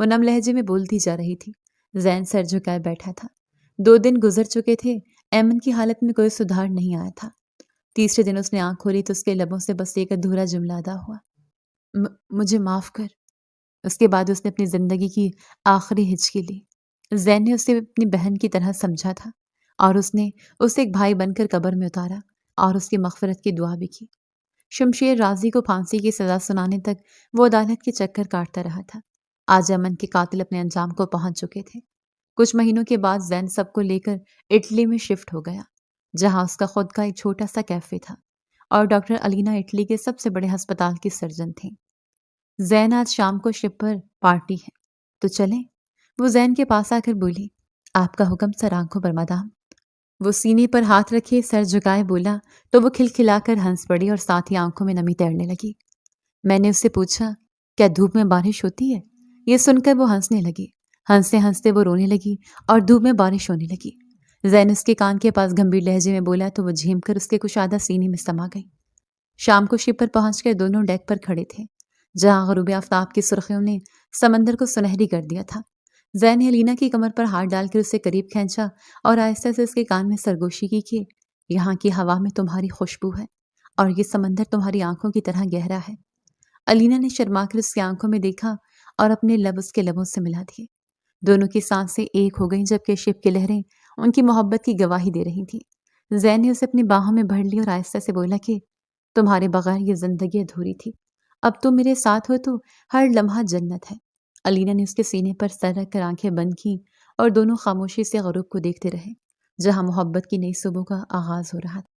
وہ نم لہجے میں بولتی جا رہی تھی۔ زین سر جھکائے بیٹھا تھا۔ 2 دن گزر چکے تھے، ایمن کی حالت میں کوئی سدھار نہیں آیا تھا۔ تیسرے دن اس نے آنکھ کھولی تو اس کے لبوں سے بس ایک ادھورا جملہ ادا ہوا، مجھے معاف کر۔ اس کے بعد اس نے اپنی زندگی کی آخری ہچکی لی۔ زین نے اسے اپنی بہن کی طرح سمجھا تھا اور اس نے اسے ایک بھائی بن کر قبر میں اتارا اور اس کی مغفرت کی دعا بھی کی۔ شمشیر راضی کو پھانسی کی سزا سنانے تک وہ عدالت کے چکر کاٹتا رہا تھا۔ آج امن کے قاتل اپنے انجام کو پہنچ چکے تھے۔ کچھ مہینوں کے بعد زین سب کو لے کر اٹلی میں شفٹ ہو گیا، جہاں اس کا خود کا ایک چھوٹا سا کیفے تھا اور ڈاکٹر علینا اٹلی کے سب سے بڑے ہسپتال کی سرجن تھیں۔ زین آج شام کو شپ پر پارٹی ہے تو چلیں؟ وہ زین کے پاس آ کر بولی۔ آپ کا حکم سر آنکھوں پر مدام۔ وہ سینے پر ہاتھ رکھے سر جھکائے بولا تو وہ کھلکھلا کر ہنس پڑی اور ساتھ ہی آنکھوں میں نمی تیرنے لگی۔ میں نے اس سے پوچھا، کیا دھوپ میں بارش ہوتی ہے؟ یہ سن کر وہ ہنسنے لگی۔ ہنستے ہنستے وہ رونے لگی اور دھوپ میں بارش ہونے لگی۔ زین اس کے کان کے پاس گمبھیر لہجے میں بولا تو وہ جھیم کر اس کے کشادہ سینے میں سما گئی۔ شام کو شپ پر پہنچ کر دونوں ڈیک پر کھڑے تھے، جہاں غروب آفتاب کی سرخیوں نے سمندر کو سنہری کر دیا تھا۔ زین نے علینا کی کمر پر ہاتھ ڈال کر اسے قریب کھینچا اور آہستہ سے اس کے کان میں سرگوشی کی کہ یہاں کی ہوا میں تمہاری خوشبو ہے اور یہ سمندر تمہاری آنکھوں کی طرح گہرا ہے۔ علینا نے شرما کر اس کی آنکھوں میں دیکھا اور اپنے لب اس کے لبوں سے ملا دیے۔ دونوں کی سانسیں ایک ہو گئیں جبکہ شپ کی لہریں ان کی محبت کی گواہی دے رہی تھیں۔ زین نے اسے اپنی باہوں میں بھر لی اور آہستہ سے بولا کہ تمہارے بغیر یہ زندگی ادھوری تھی، اب تم میرے ساتھ ہو تو ہر لمحہ جنت ہے۔ علینا نے اس کے سینے پر سر رکھ کر آنکھیں بند کیں اور دونوں خاموشی سے غروب کو دیکھتے رہے، جہاں محبت کی نئی صبح کا آغاز ہو رہا تھا۔